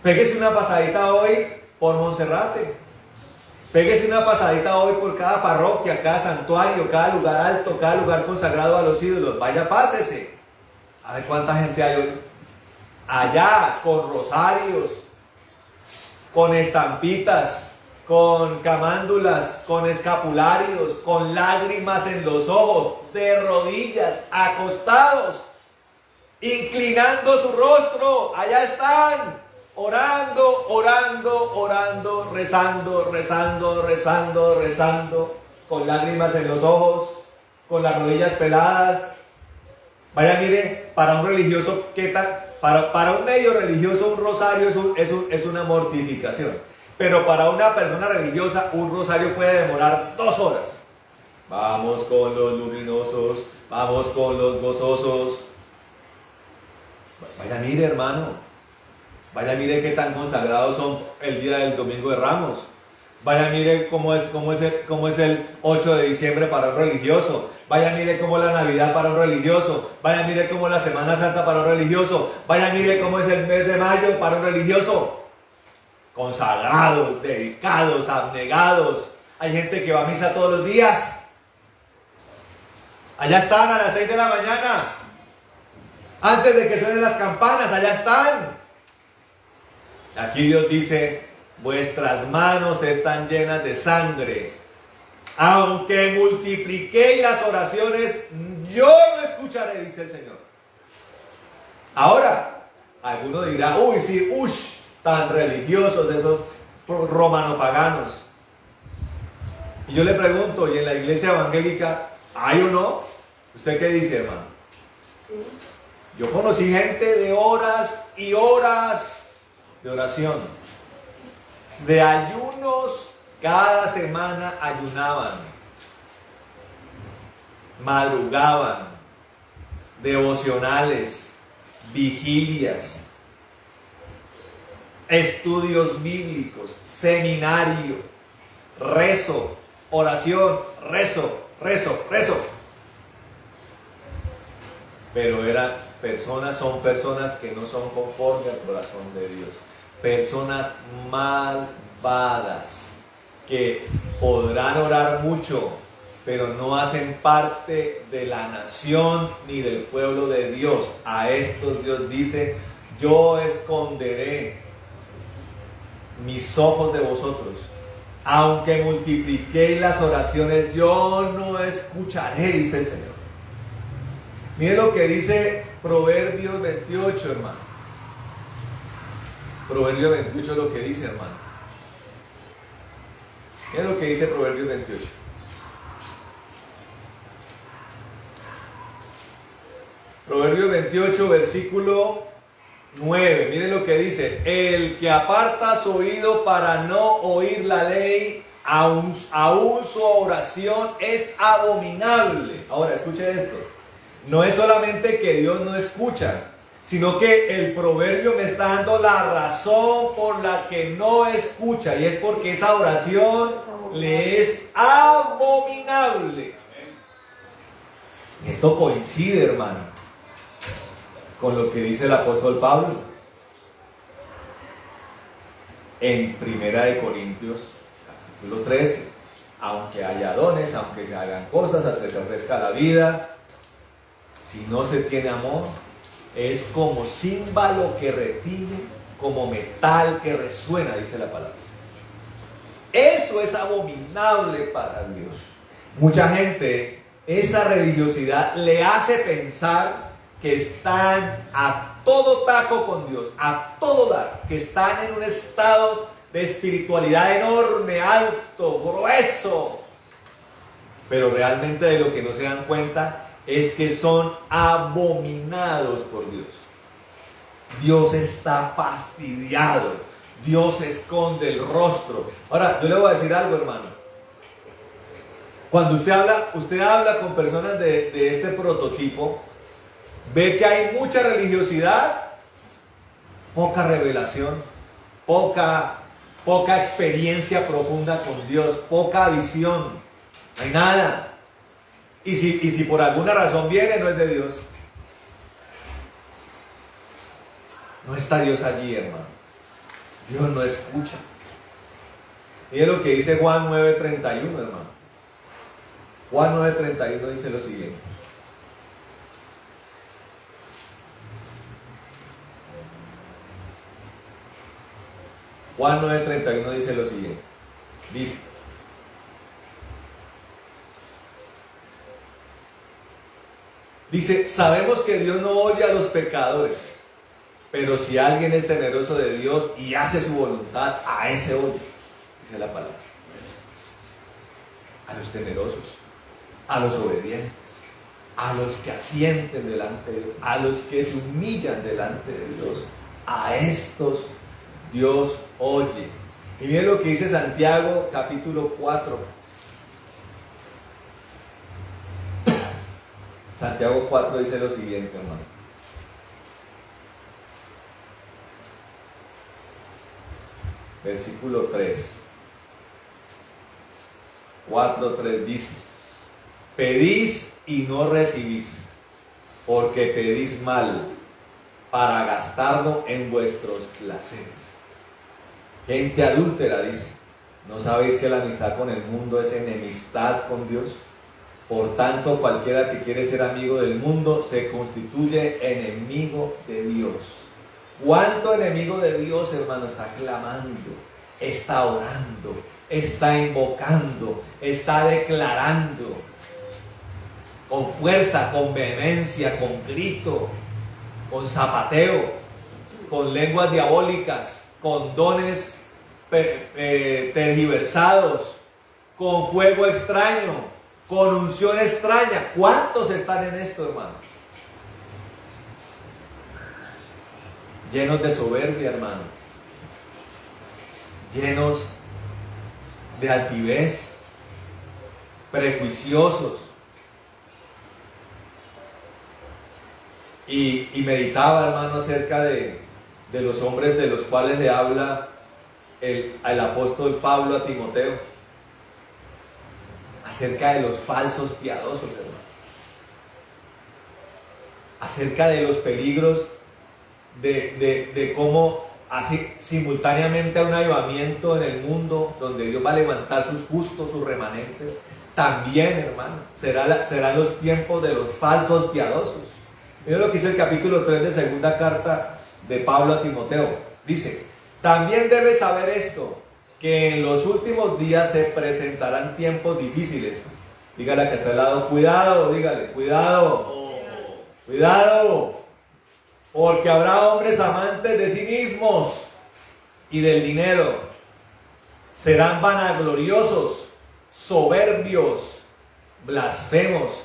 Péguese una pasadita hoy por Monserrate. Péguese una pasadita hoy por cada parroquia, cada santuario, cada lugar alto, cada lugar consagrado a los ídolos. Vaya, pásese. A ver cuánta gente hay hoy. Allá, con rosarios, con estampitas, con camándulas, con escapularios, con lágrimas en los ojos, de rodillas, acostados, inclinando su rostro. Allá están, orando, rezando, con lágrimas en los ojos, con las rodillas peladas. Vaya, mire, para un religioso, ¿qué tal? Para un medio religioso, un rosario es una mortificación. Pero para una persona religiosa, un rosario puede demorar 2 horas. Vamos con los luminosos, vamos con los gozosos. Vaya, mire, hermano. Vaya, mire qué tan consagrados son el día del Domingo de Ramos. Vaya, mire cómo es el 8 de diciembre para un religioso. Vaya, mire cómo es la Navidad para un religioso. Vaya, mire cómo es la Semana Santa para un religioso. Vaya, mire cómo es el mes de mayo para un religioso. Consagrados, dedicados, abnegados. Hay gente que va a misa todos los días. Allá están a las 6 de la mañana. Antes de que suenen las campanas, allá están. Aquí Dios dice: vuestras manos están llenas de sangre. Aunque multipliquéis las oraciones, yo no escucharé, dice el Señor. Ahora, alguno dirá: uy, sí, tan religiosos de esos romano-paganos. Y yo le pregunto: ¿y en la iglesia evangélica hay o no? ¿Usted qué dice, hermano? Yo conocí gente de horas y horas de oración, de ayunos Cada semana ayunaban, madrugaban, devocionales, vigilias, estudios bíblicos, seminario, rezo, oración, rezo. Pero son personas que no son conforme al corazón de Dios. Personas malvadas que podrán orar mucho, pero no hacen parte de la nación ni del pueblo de Dios. A estos Dios dice: yo esconderé mis ojos de vosotros. Aunque multipliquéis las oraciones, yo no escucharé, dice el Señor. Mire lo que dice Proverbios 28, hermano. Proverbios 28 es lo que dice, hermano. Mire lo que dice Proverbios 28. Proverbios 28, versículo 9. Miren lo que dice: el que aparta su oído para no oír la ley, aún su oración es abominable. Ahora, escuche esto. No es solamente que Dios no escucha, sino que el proverbio me está dando la razón por la que no escucha, y es porque esa oración le es abominable. Esto coincide, hermano, con lo que dice el apóstol Pablo en Primera de Corintios capítulo 13. Aunque haya dones, aunque se hagan cosas, aunque se ofrezca la vida, si no se tiene amor, es como címbalo que retiñe, como metal que resuena, dice la palabra. Eso es abominable para Dios. Mucha gente, esa religiosidad le hace pensar que están a todo taco con Dios, a todo dar, que están en un estado de espiritualidad enorme, alto, grueso, pero realmente de lo que no se dan cuenta es que son abominados por Dios. Dios está fastidiado, Dios esconde el rostro. Ahora, yo le voy a decir algo, hermano. Cuando usted habla con personas de este prototipo, ve que hay mucha religiosidad, poca revelación, poca experiencia profunda con Dios, poca visión, no hay nada. Y si por alguna razón viene, no es de Dios. No está Dios allí, hermano. Dios no escucha. Mire lo que dice Juan 9:31, hermano. Juan 9:31 dice lo siguiente. Juan 9:31 dice lo siguiente. Dice, sabemos que Dios no oye a los pecadores, pero si alguien es temeroso de Dios y hace su voluntad, a ese oye, dice la palabra. A los temerosos, a los obedientes, a los que asienten delante de Dios, a los que se humillan delante de Dios, a estos Dios oye. Y miren lo que dice Santiago capítulo 4. Santiago 4 dice lo siguiente, hermano. Versículo 3. 4:3 dice: pedís y no recibís, porque pedís mal, para gastarlo en vuestros placeres. Gente adúltera dice: ¿no sabéis que la amistad con el mundo es enemistad con Dios? Por tanto, cualquiera que quiere ser amigo del mundo se constituye enemigo de Dios. ¿Cuánto enemigo de Dios, hermano, está clamando, está orando, está invocando, está declarando con fuerza, con vehemencia, con grito, con zapateo, con lenguas diabólicas, con dones tergiversados, con fuego extraño, con unción extraña? ¿Cuántos están en esto, hermano? Llenos de soberbia, hermano. Llenos de altivez, prejuiciosos. Y meditaba, hermano, acerca de los hombres de los cuales le habla el apóstol Pablo a Timoteo, acerca de los falsos piadosos, hermano, acerca de los peligros de cómo así simultáneamente a un avivamiento en el mundo donde Dios va a levantar sus justos, sus remanentes, también, hermano, serán los tiempos de los falsos piadosos. Miren lo que dice el capítulo 3 de segunda carta de Pablo a Timoteo. Dice: también debes saber esto, que en los últimos días se presentarán tiempos difíciles. Dígale a que está al lado, cuidado, dígale, cuidado, cuidado, porque habrá hombres amantes de sí mismos y del dinero. Serán vanagloriosos, soberbios, blasfemos,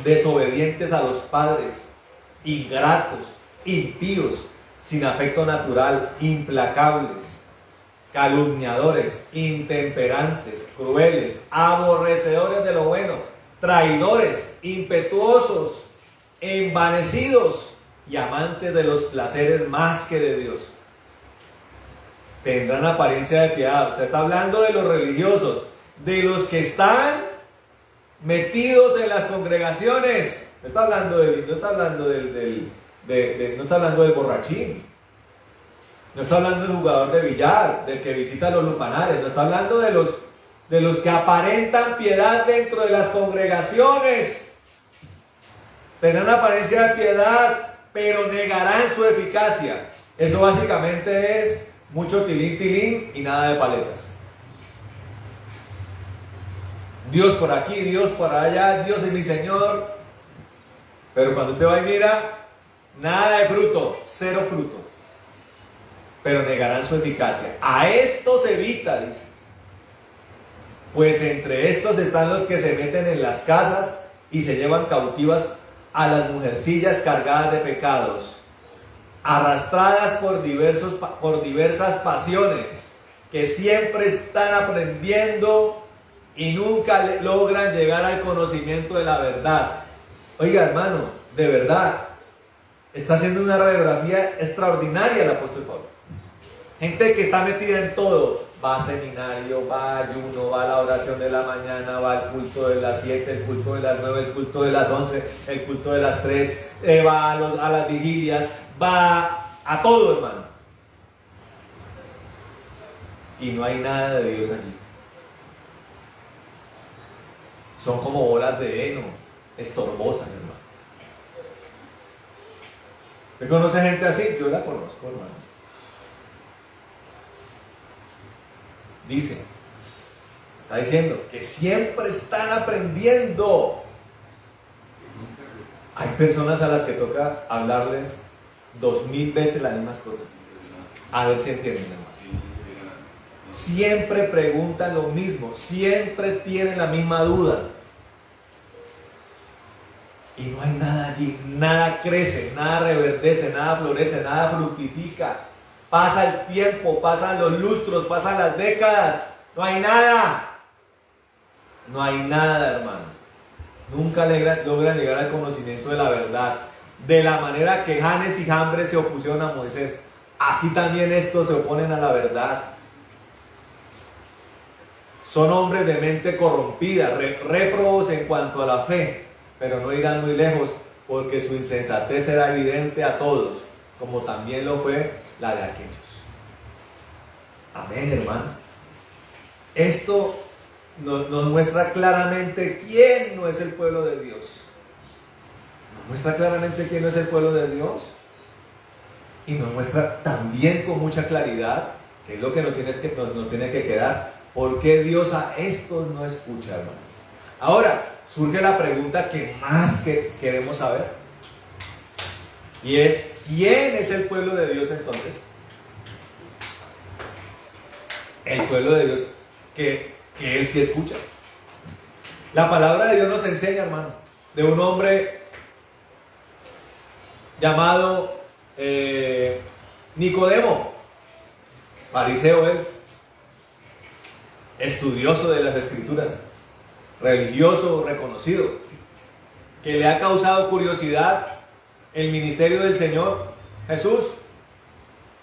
desobedientes a los padres, ingratos, impíos, sin afecto natural, implacables, calumniadores, intemperantes, crueles, aborrecedores de lo bueno, traidores, impetuosos, envanecidos y amantes de los placeres más que de Dios. Tendrán apariencia de piedad. Usted está hablando de los religiosos, de los que están metidos en las congregaciones. No está hablando del borrachín. No está hablando del jugador de billar, del que visita los lupanales. No está hablando de los que aparentan piedad dentro de las congregaciones. Tendrán apariencia de piedad, pero negarán su eficacia. Eso básicamente es mucho tilín tilín y nada de paletas. Dios por aquí, Dios por allá, Dios es mi Señor. Pero cuando usted va y mira, nada de fruto, cero fruto. Pero negarán su eficacia. A estos evita, dice. Pues entre estos están los que se meten en las casas y se llevan cautivas a las mujercillas cargadas de pecados, arrastradas por diversas pasiones, que siempre están aprendiendo y nunca logran llegar al conocimiento de la verdad. Oiga, hermano, de verdad, está haciendo una radiografía extraordinaria el apóstol Pablo. Gente que está metida en todo. Va a seminario, va a ayuno, va a la oración de la mañana, va al culto de las 7, el culto de las 9, el culto de las 11, el culto de las 3, va a las vigilias, va a todo, hermano. Y no hay nada de Dios allí. Son como bolas de heno, estorbosas, hermano. ¿Usted conoce gente así? Yo la conozco, hermano. Dice, está diciendo que siempre están aprendiendo. Hay personas a las que toca hablarles 2000 veces las mismas cosas, a ver si entienden, hermano. Siempre preguntan lo mismo, siempre tienen la misma duda. Y no hay nada allí, nada crece, nada reverdece, nada florece, nada fructifica. Pasa el tiempo, pasan los lustros, pasan las décadas, no hay nada. No hay nada, hermano. Nunca logran llegar al conocimiento de la verdad. De la manera que Janes y Jambres se opusieron a Moisés, así también estos se oponen a la verdad. Son hombres de mente corrompida, réprobos en cuanto a la fe, pero no irán muy lejos, porque su insensatez será evidente a todos, como también lo fue la de aquellos. Amén, hermano. Esto nos muestra claramente quién no es el pueblo de Dios. Nos muestra claramente quién no es el pueblo de Dios. Y nos muestra también con mucha claridad, que es lo que nos tiene que quedar, por qué Dios a estos no escucha, hermano. Ahora, surge la pregunta que más queremos saber. Y es, ¿quién es el pueblo de Dios entonces? El pueblo de Dios que Él sí escucha. La palabra de Dios nos enseña, hermano, de un hombre llamado Nicodemo, fariseo él. estudioso de las Escrituras, religioso reconocido, que le ha causado curiosidad el ministerio del Señor Jesús,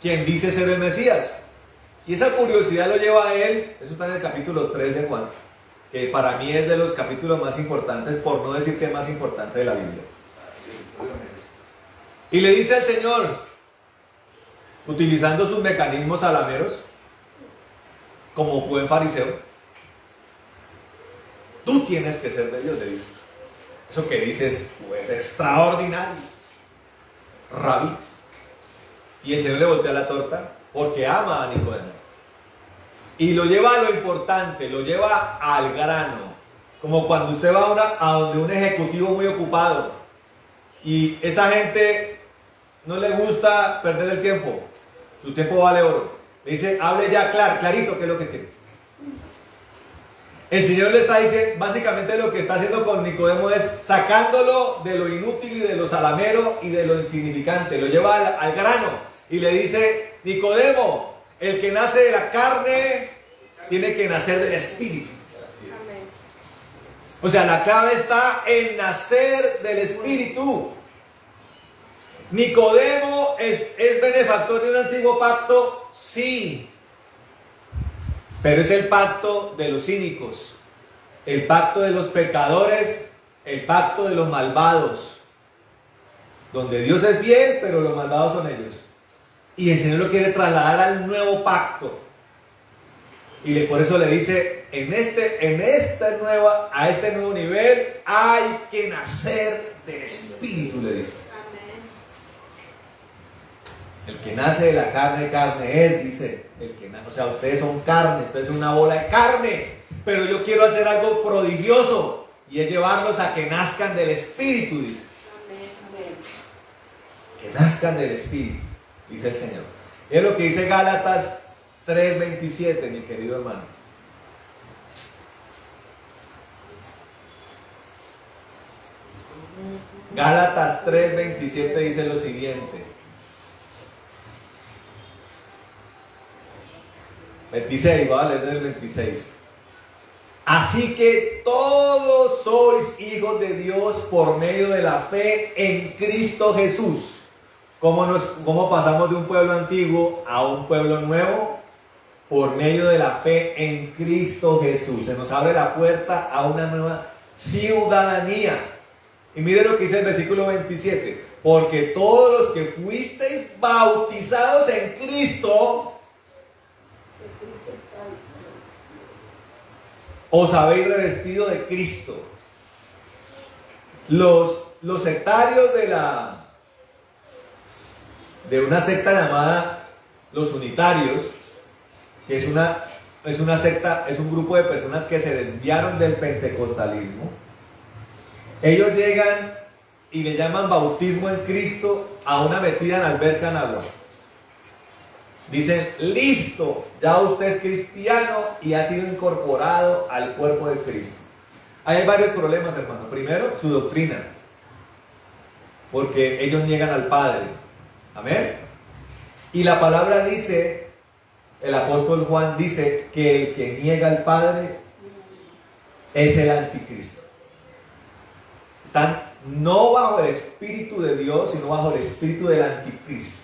quien dice ser el Mesías. Y esa curiosidad lo lleva a él, eso está en el capítulo 3 de Juan, que para mí es de los capítulos más importantes, por no decir que es más importante de la Biblia. Y le dice al Señor, utilizando sus mecanismos salameros, como buen fariseo, tú tienes que ser de Dios, le dice. Eso que dices, pues extraordinario, Rabí. Y el Señor le voltea la torta, porque ama a Nicodemo. Y lo lleva a lo importante, lo lleva al grano. Como cuando usted va a donde un ejecutivo muy ocupado, y esa gente no le gusta perder el tiempo, su tiempo vale oro. Le dice, hable ya clarito qué es lo que quiere. El Señor le está diciendo, básicamente lo que está haciendo con Nicodemo es sacándolo de lo inútil y de lo salamero y de lo insignificante. Lo lleva al grano y le dice, Nicodemo, el que nace de la carne tiene que nacer del Espíritu. O sea, la clave está en nacer del Espíritu. ¿Nicodemo es benefactor de un antiguo pacto? Sí. Pero es el pacto de los cínicos, el pacto de los pecadores, el pacto de los malvados, donde Dios es fiel, pero los malvados son ellos. Y el Señor lo quiere trasladar al nuevo pacto. Y por eso le dice, a este nuevo nivel hay que nacer del Espíritu, le dice. El que nace de la carne es, dice. O sea, ustedes son carne, ustedes son una bola de carne. Pero yo quiero hacer algo prodigioso. Y es llevarlos a que nazcan del Espíritu, dice. Que nazcan del Espíritu, dice el Señor. Es lo que dice Gálatas 3:27, mi querido hermano. Gálatas 3:27 dice lo siguiente. 26, va a leer del 26. Así que todos sois hijos de Dios por medio de la fe en Cristo Jesús. ¿Cómo pasamos de un pueblo antiguo a un pueblo nuevo? Por medio de la fe en Cristo Jesús. Se nos abre la puerta a una nueva ciudadanía. Y mire lo que dice el versículo 27. Porque todos los que fuisteis bautizados en Cristo, os habéis revestido de Cristo. Los sectarios de una secta llamada los unitarios, que es una secta, es un grupo de personas que se desviaron del pentecostalismo. Ellos llegan y le llaman bautismo en Cristo a una metida en alberca en agua. Dicen, listo, ya usted es cristiano y ha sido incorporado al cuerpo de Cristo. Hay varios problemas, hermano. Primero, su doctrina, porque ellos niegan al Padre. Amén. Y la palabra dice, el apóstol Juan dice que el que niega al Padre es el anticristo. Están no bajo el Espíritu de Dios, sino bajo el Espíritu del anticristo.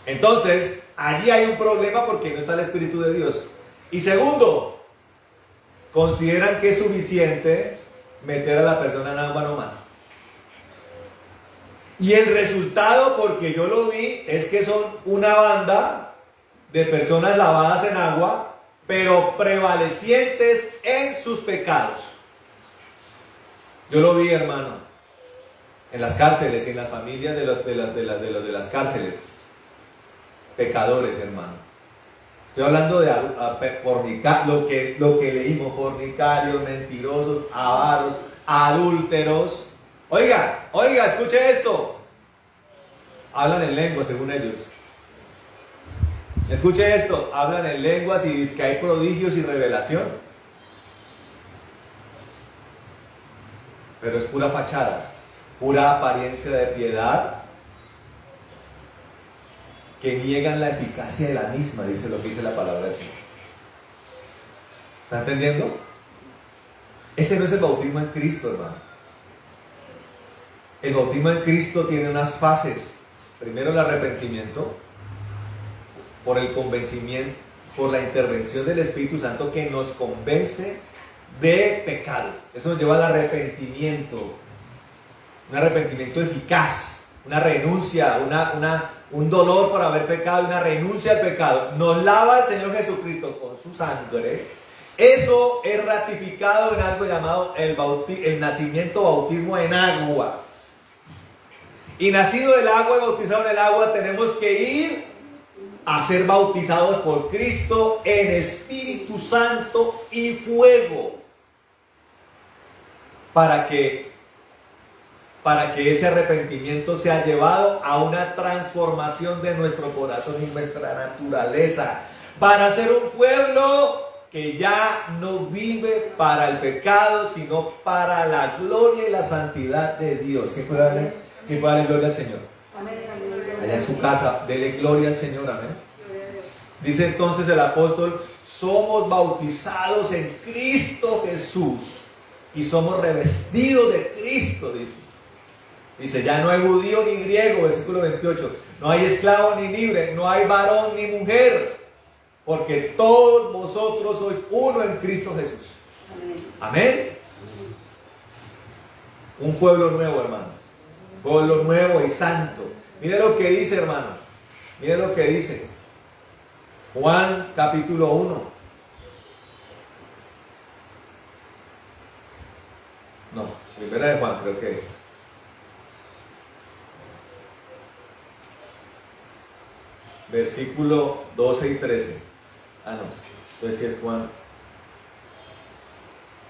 Entonces, allí hay un problema porque no está el Espíritu de Dios. Y segundo, consideran que es suficiente meter a la persona en agua nomás. Y el resultado, porque yo lo vi, es que son una banda de personas lavadas en agua, pero prevalecientes en sus pecados. Yo lo vi, hermano, en las cárceles y en las familias de las cárceles. Pecadores, hermano. Estoy hablando de lo que leímos: fornicarios, mentirosos, avaros, adúlteros. Oiga, escuche esto. Hablan en lenguas, según ellos. Escuche esto, hablan en lenguas y dicen que hay prodigios y revelación. Pero es pura fachada, pura apariencia de piedad, que niegan la eficacia de la misma, dice lo que dice la palabra del Señor. ¿Está entendiendo? Ese no es el bautismo en Cristo, hermano. El bautismo en Cristo tiene unas fases. Primero el arrepentimiento, por el convencimiento, por la intervención del Espíritu Santo que nos convence de pecado. Eso nos lleva al arrepentimiento, un arrepentimiento eficaz, una renuncia, un dolor por haber pecado, una renuncia al pecado. Nos lava el Señor Jesucristo con su sangre. Eso es ratificado en algo llamado el nacimiento, bautismo en agua. Y nacido del agua y bautizado en el agua, tenemos que ir a ser bautizados por Cristo en Espíritu Santo y fuego, para que ese arrepentimiento sea llevado a una transformación de nuestro corazón y nuestra naturaleza, para ser un pueblo que ya no vive para el pecado, sino para la gloria y la santidad de Dios. ¿Qué puede darle gloria al Señor? Allá en su casa, dele gloria al Señor, amén. Dice entonces el apóstol: somos bautizados en Cristo Jesús y somos revestidos de Cristo, dice, ya no hay judío ni griego, versículo 28, no hay esclavo ni libre, no hay varón ni mujer, porque todos vosotros sois uno en Cristo Jesús. Amén. Un pueblo nuevo, hermano, pueblo nuevo y santo. Mire lo que dice, hermano, mire lo que dice Juan capítulo 1. No, primera de Juan creo que es. Versículo 12 y 13. Ah, no, entonces sí es Juan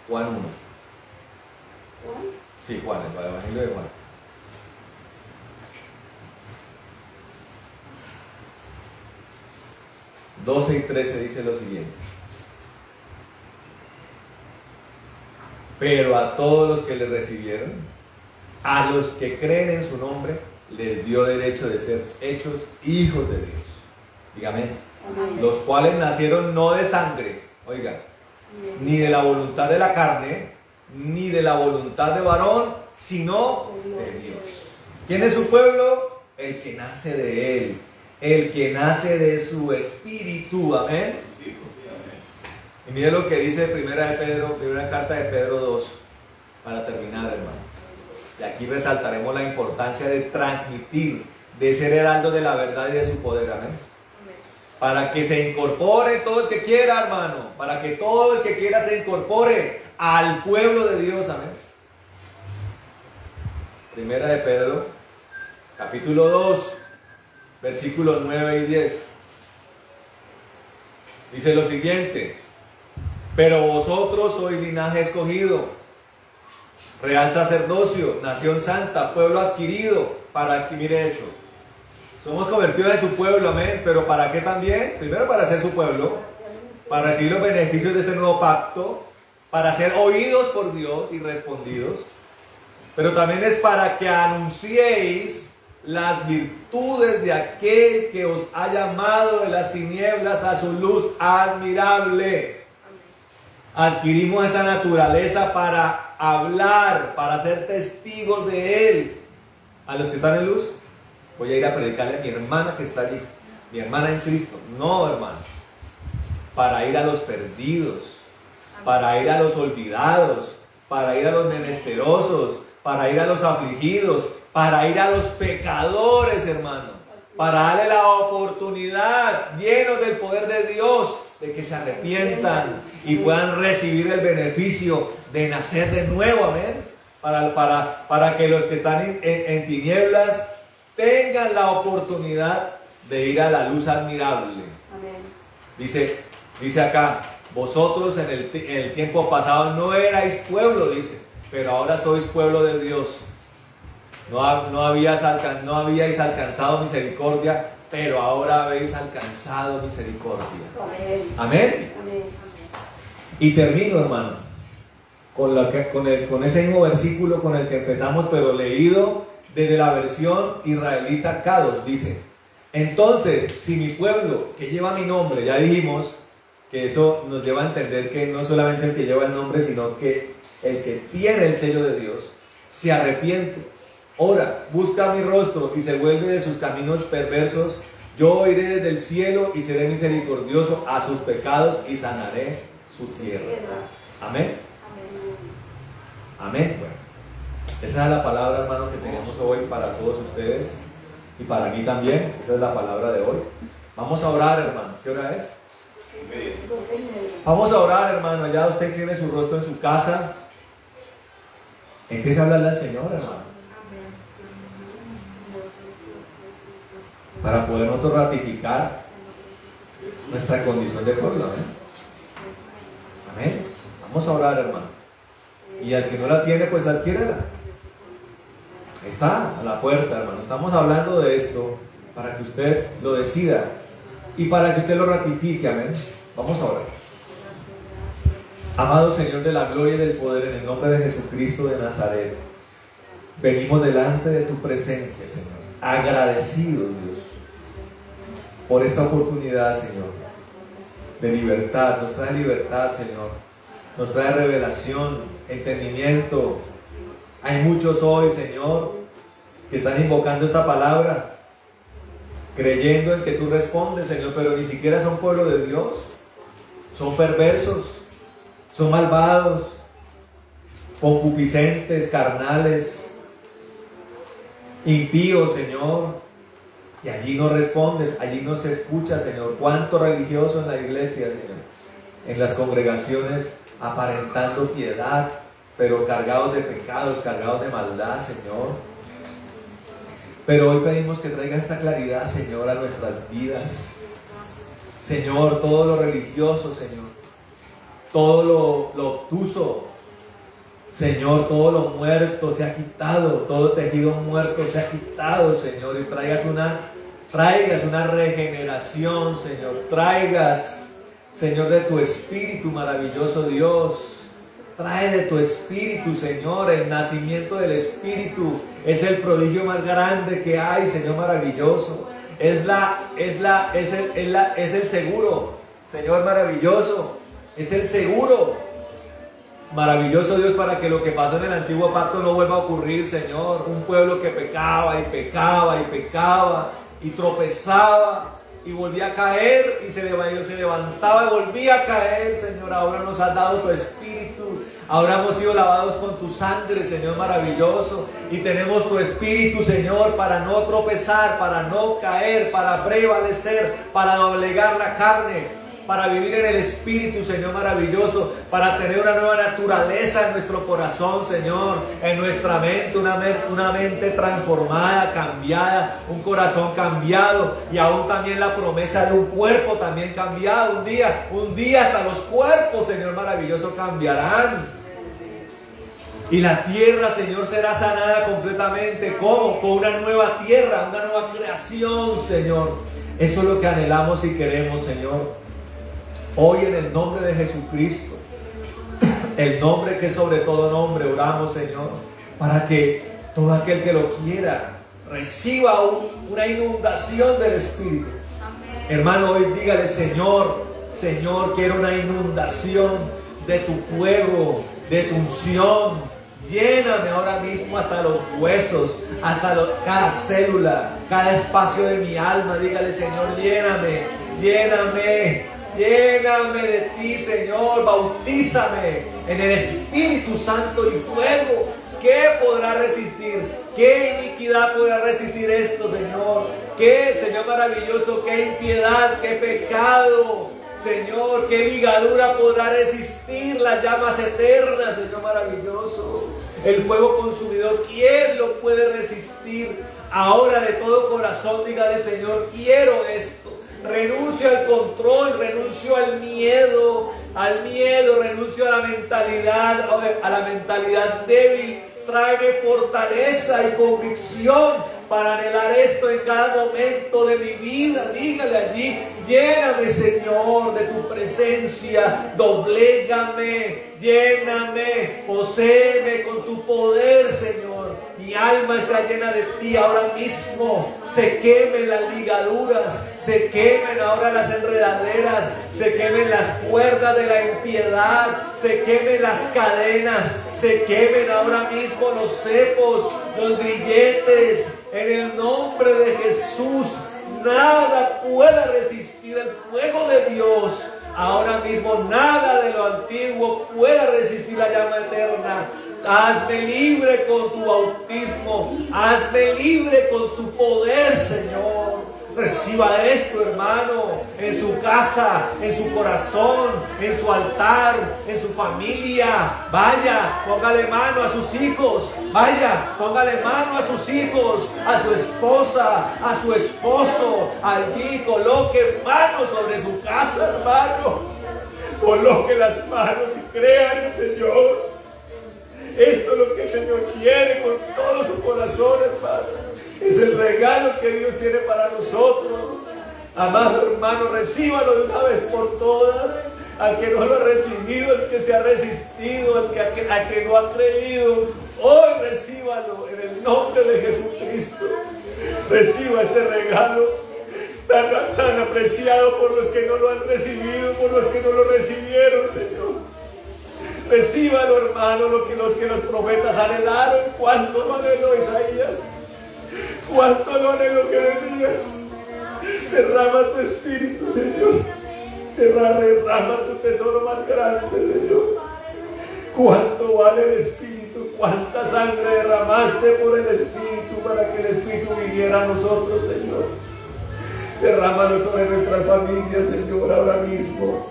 1. ¿Juan? Sí, Juan, el Evangelio de Juan. ...12 y 13 dice lo siguiente: pero a todos los que le recibieron, a los que creen en su nombre, les dio derecho de ser hechos hijos de Dios. Dígame. Amén. Los cuales nacieron no de sangre, oiga, ni de la voluntad de la carne, ni de la voluntad de varón, sino de Dios. ¿Quién es su pueblo? El que nace de él, el que nace de su espíritu. Amén. Y mire lo que dice primera carta de Pedro 2, para terminar, hermano. Y aquí resaltaremos la importancia de transmitir, de ser heraldo de la verdad y de su poder. Amén. Para que se incorpore todo el que quiera, hermano. Para que todo el que quiera se incorpore al pueblo de Dios. Amén. Primera de Pedro, capítulo 2, versículos 9 y 10. Dice lo siguiente: pero vosotros sois linaje escogido, real sacerdocio, nación santa, pueblo adquirido. Para que, mire esto, somos convertidos de su pueblo, amén. Pero ¿para qué también? Primero, para ser su pueblo, para recibir los beneficios de este nuevo pacto, para ser oídos por Dios y respondidos. Pero también es para que anunciéis las virtudes de aquel que os ha llamado de las tinieblas a su luz admirable. Adquirimos esa naturaleza para hablar, para ser testigos de Él. A los que están en luz, voy a ir a predicarle a mi hermana que está allí, mi hermana en Cristo. No, hermano, para ir a los perdidos, para ir a los olvidados, para ir a los menesterosos, para ir a los afligidos, para ir a los pecadores, hermano, para darle la oportunidad, llenos del poder de Dios, de que se arrepientan y puedan recibir el beneficio de nacer de nuevo, amén. Para que los que están en tinieblas tengan la oportunidad de ir a la luz admirable. Amén. Dice acá: vosotros en el tiempo pasado no erais pueblo, dice, pero ahora sois pueblo de Dios. No habíais alcanzado misericordia, pero ahora habéis alcanzado misericordia. Amén. ¿Amén? Amén. Y termino, hermano, con ese mismo versículo con el que empezamos, pero leído desde la versión israelita K2. Dice: entonces, si mi pueblo, que lleva mi nombre, ya dijimos, que eso nos lleva a entender que no solamente el que lleva el nombre, sino que el que tiene el sello de Dios se arrepiente, ora, busca mi rostro y se vuelve de sus caminos perversos, yo oiré desde el cielo y seré misericordioso a sus pecados y sanaré su tierra. Amén. Amén. Bueno, esa es la palabra, hermano, que tenemos hoy para todos ustedes y para mí también. Esa es la palabra de hoy. Vamos a orar, hermano. ¿Qué hora es? Vamos a orar, hermano. Ya usted tiene su rostro en su casa. Empieza a hablarle al Señor, hermano, para poder nosotros ratificar nuestra condición de pueblo. Amén. Amén. Vamos a orar, hermano. Y al que no la tiene, pues adquiérela. Está a la puerta, hermano. Estamos hablando de esto para que usted lo decida y para que usted lo ratifique. Amén. Vamos a orar. Amado Señor de la gloria y del poder, en el nombre de Jesucristo de Nazaret, venimos delante de tu presencia, Señor, agradecidos, Dios, por esta oportunidad, Señor, de libertad. Nos trae libertad, Señor, nos trae revelación, entendimiento. Hay muchos hoy, Señor, que están invocando esta palabra, creyendo en que tú respondes, Señor, pero ni siquiera son pueblo de Dios, son perversos, son malvados, concupiscentes, carnales, impíos, Señor. Y allí no respondes, allí no se escucha, Señor. Cuánto religioso en la iglesia, Señor, en las congregaciones, aparentando piedad, pero cargados de pecados, cargados de maldad, Señor. Pero hoy pedimos que traiga esta claridad, Señor, a nuestras vidas. Señor, todo lo religioso, Señor, todo lo obtuso, Señor, todo lo muerto se ha quitado, todo tejido muerto se ha quitado, Señor, y traigas una regeneración, Señor, traigas, Señor, de tu Espíritu maravilloso, Dios. Trae de tu Espíritu, Señor. El nacimiento del Espíritu es el prodigio más grande que hay, Señor maravilloso. Es el seguro, Señor maravilloso. Es el seguro, maravilloso Dios, para que lo que pasó en el antiguo pacto no vuelva a ocurrir, Señor. Un pueblo que pecaba y pecaba y pecaba y tropezaba y volvía a caer y se levantaba y volvía a caer, Señor. Ahora nos has dado tu Espíritu, ahora hemos sido lavados con tu sangre, Señor maravilloso, y tenemos tu Espíritu, Señor, para no tropezar, para no caer, para prevalecer, para doblegar la carne, para vivir en el Espíritu, Señor maravilloso, para tener una nueva naturaleza en nuestro corazón, Señor, en nuestra mente, una mente transformada, cambiada, un corazón cambiado, y aún también la promesa de un cuerpo también cambiado. Un día hasta los cuerpos, Señor maravilloso, cambiarán. Y la tierra, Señor, será sanada completamente. ¿Cómo? Con una nueva tierra, una nueva creación, Señor. Eso es lo que anhelamos y queremos, Señor. Hoy, en el nombre de Jesucristo, el nombre que es sobre todo nombre, oramos, Señor, para que todo aquel que lo quiera reciba una inundación del Espíritu. Amén. Hermano, hoy dígale: Señor, quiero una inundación de tu fuego, de tu unción. Lléname ahora mismo hasta los huesos, cada célula, cada espacio de mi alma. Dígale: Señor, lléname de ti, Señor. Bautízame en el Espíritu Santo y fuego. ¿Qué podrá resistir? ¿Qué iniquidad podrá resistir esto, Señor? ¿Qué, Señor maravilloso? ¿Qué impiedad? ¿Qué pecado? Señor, ¿qué ligadura podrá resistir las llamas eternas, Señor maravilloso? El fuego consumidor, ¿quién lo puede resistir? Ahora, de todo corazón, dígale: Señor, quiero esto. Renuncio al control, renuncio al miedo, renuncio a la mentalidad débil. Tráeme fortaleza y convicción para anhelar esto en cada momento de mi vida. Dígale allí: lléname, Señor, de tu presencia, doblégame, lléname, poséeme con tu poder, Señor. mi alma sea llena de ti ahora mismo. Se quemen las ligaduras, se quemen ahora las enredaderas, se quemen las cuerdas de la impiedad, se quemen las cadenas, se quemen ahora mismo los cepos, los grilletes. En el nombre de Jesús, nada pueda resistir el fuego de Dios. Ahora mismo nada de lo antiguo pueda resistir la llama eterna. Hazme libre con tu bautismo, hazme libre con tu poder, Señor. Reciba esto, hermano, en su casa, en su corazón, en su altar, en su familia. Vaya, póngale mano a sus hijos. Vaya, póngale mano a sus hijos, a su esposa, a su esposo. Allí coloque manos sobre su casa, hermano. Coloque las manos y crea en el Señor. Esto es lo que el Señor quiere con todo su corazón, hermano. Es el regalo que Dios tiene para nosotros. Amado hermano, recíbalo de una vez por todas. Al que no lo ha recibido, el que se ha resistido, al que no ha creído, hoy recíbalo en el nombre de Jesucristo. Reciba este regalo tan apreciado por los que no lo han recibido, por los que no lo recibieron, Señor. Recíbalo, hermano, los que los profetas anhelaron. ¿Cuánto lo anheló Isaías? ¿Cuánto lo anheló Jeremías? Derrama tu espíritu, Señor. Derrama tu tesoro más grande, Señor. ¿Cuánto vale el espíritu? ¿Cuánta sangre derramaste por el espíritu para que el espíritu viniera a nosotros, Señor? Derrámalo sobre nuestras familias, Señor, ahora mismo.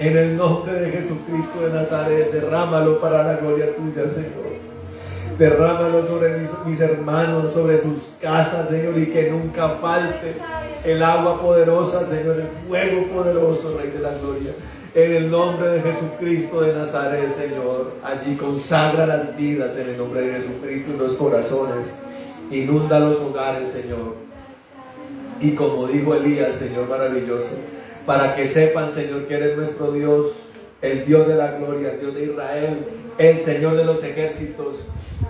En el nombre de Jesucristo de Nazaret, derrámalo para la gloria tuya, Señor. Derrámalo sobre mis hermanos, sobre sus casas, Señor, y que nunca falte el agua poderosa, Señor, el fuego poderoso, Rey de la gloria. En el nombre de Jesucristo de Nazaret, Señor, allí consagra las vidas en el nombre de Jesucristo y los corazones. Inunda los hogares, Señor. Y como dijo Elías, Señor maravilloso, para que sepan, Señor, que eres nuestro Dios, el Dios de la gloria, el Dios de Israel, el Señor de los ejércitos,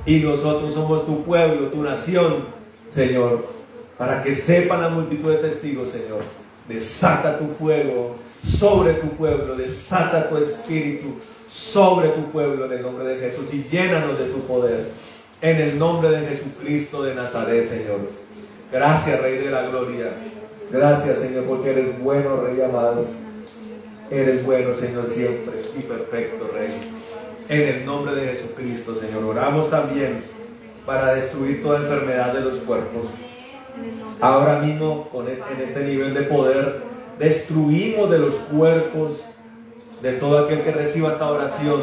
y nosotros somos tu pueblo, tu nación, Señor, para que sepan la multitud de testigos, Señor. Desata tu fuego sobre tu pueblo, desata tu espíritu sobre tu pueblo en el nombre de Jesús y llénanos de tu poder en el nombre de Jesucristo de Nazaret, Señor. Gracias, Rey de la gloria. Gracias, Señor, porque eres bueno, Rey amado. Eres bueno, Señor, siempre y perfecto, Rey. En el nombre de Jesucristo, Señor. Oramos también para destruir toda enfermedad de los cuerpos. Ahora mismo, en este nivel de poder, destruimos de los cuerpos de todo aquel que reciba esta oración.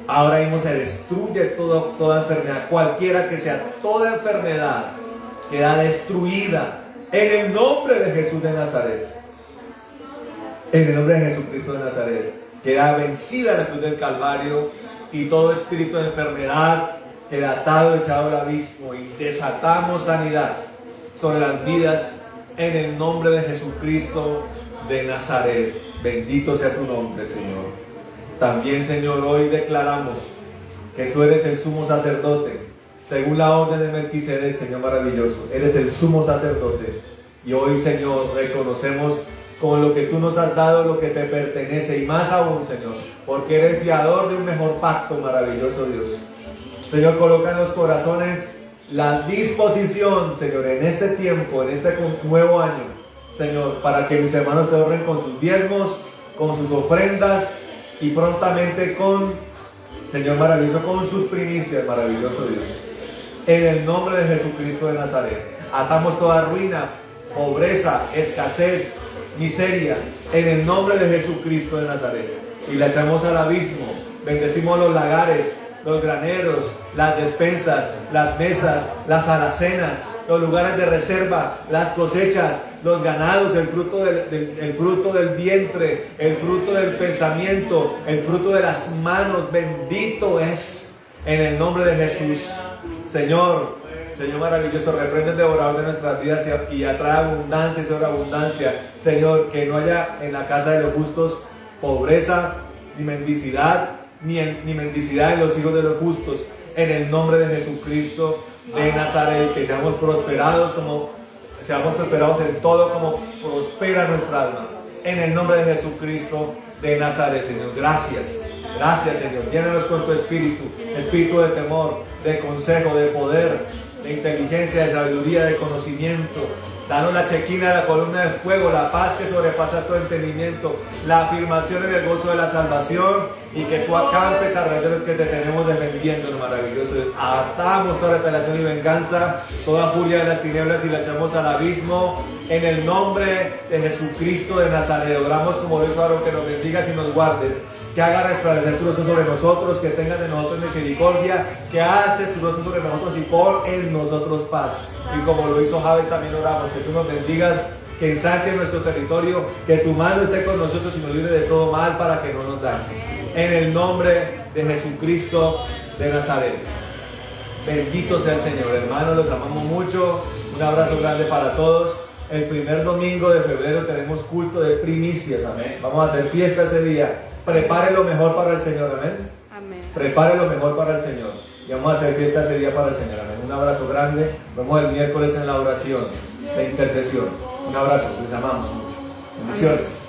Ahora mismo se destruye toda enfermedad, cualquiera que sea, toda enfermedad queda destruida en el nombre de Jesús de Nazaret. En el nombre de Jesucristo de Nazaret queda vencida la cruz del Calvario y todo espíritu de enfermedad queda atado, echado al abismo, y desatamos sanidad sobre las vidas en el nombre de Jesucristo de Nazaret. Bendito sea tu nombre, Señor. También, Señor, hoy declaramos que tú eres el sumo sacerdote según la orden de Melquisedec, Señor maravilloso. Eres el sumo sacerdote. Y hoy, Señor, reconocemos con lo que tú nos has dado, lo que te pertenece, y más aún, Señor, porque eres fiador de un mejor pacto, maravilloso Dios. Señor, coloca en los corazones la disposición, Señor, en este tiempo, en este nuevo año, Señor, para que mis hermanos te honren con sus diezmos, con sus ofrendas y prontamente con, Señor maravilloso, con sus primicias, maravilloso Dios. En el nombre de Jesucristo de Nazaret, atamos toda ruina, pobreza, escasez, miseria, en el nombre de Jesucristo de Nazaret, y la echamos al abismo. Bendecimos los lagares, los graneros, las despensas, las mesas, las alacenas, los lugares de reserva, las cosechas, los ganados, el fruto del vientre, el fruto del pensamiento, el fruto de las manos. Bendito es en el nombre de Jesús. Señor maravilloso, reprende el devorador de nuestras vidas y atrae abundancia y sobreabundancia. Señor, que no haya en la casa de los justos pobreza ni mendicidad, ni mendicidad en los hijos de los justos. en el nombre de Jesucristo de Nazaret, que seamos prosperados en todo como prospera nuestra alma, en el nombre de Jesucristo de Nazaret, Señor. Gracias, gracias, Señor. Llénanos con tu espíritu de temor, de consejo, de poder, de inteligencia, de sabiduría, de conocimiento. Danos la chequina, la columna de fuego, la paz que sobrepasa todo entendimiento, la afirmación en el gozo de la salvación, y que tú acampes alrededor de los que te tenemos defendiendo, lo maravilloso. Atamos toda retaliación y venganza, toda furia de las tinieblas, y la echamos al abismo en el nombre de Jesucristo de Nazaret. Oramos como lo hizo Aarón, que nos bendigas y nos guardes, que haga resplandecer tu rostro sobre nosotros, que tengas de nosotros misericordia, que alce tu rostro sobre nosotros y pon en nosotros paz. Y como lo hizo Jabes, también oramos, que tú nos bendigas, que ensanche nuestro territorio, que tu mano esté con nosotros y nos libre de todo mal para que no nos dañe. En el nombre de Jesucristo de Nazaret. Bendito sea el Señor. Hermanos, los amamos mucho. Un abrazo grande para todos. El primer domingo de febrero tenemos culto de primicias. Amén. Vamos a hacer fiesta ese día. Prepare lo mejor para el Señor. Amén. Amén. Prepare lo mejor para el Señor. Y vamos a hacer fiesta ese día para el Señor. Amén. Un abrazo grande. Nos vemos el miércoles en la oración de intercesión. Un abrazo. Les amamos mucho. Bendiciones.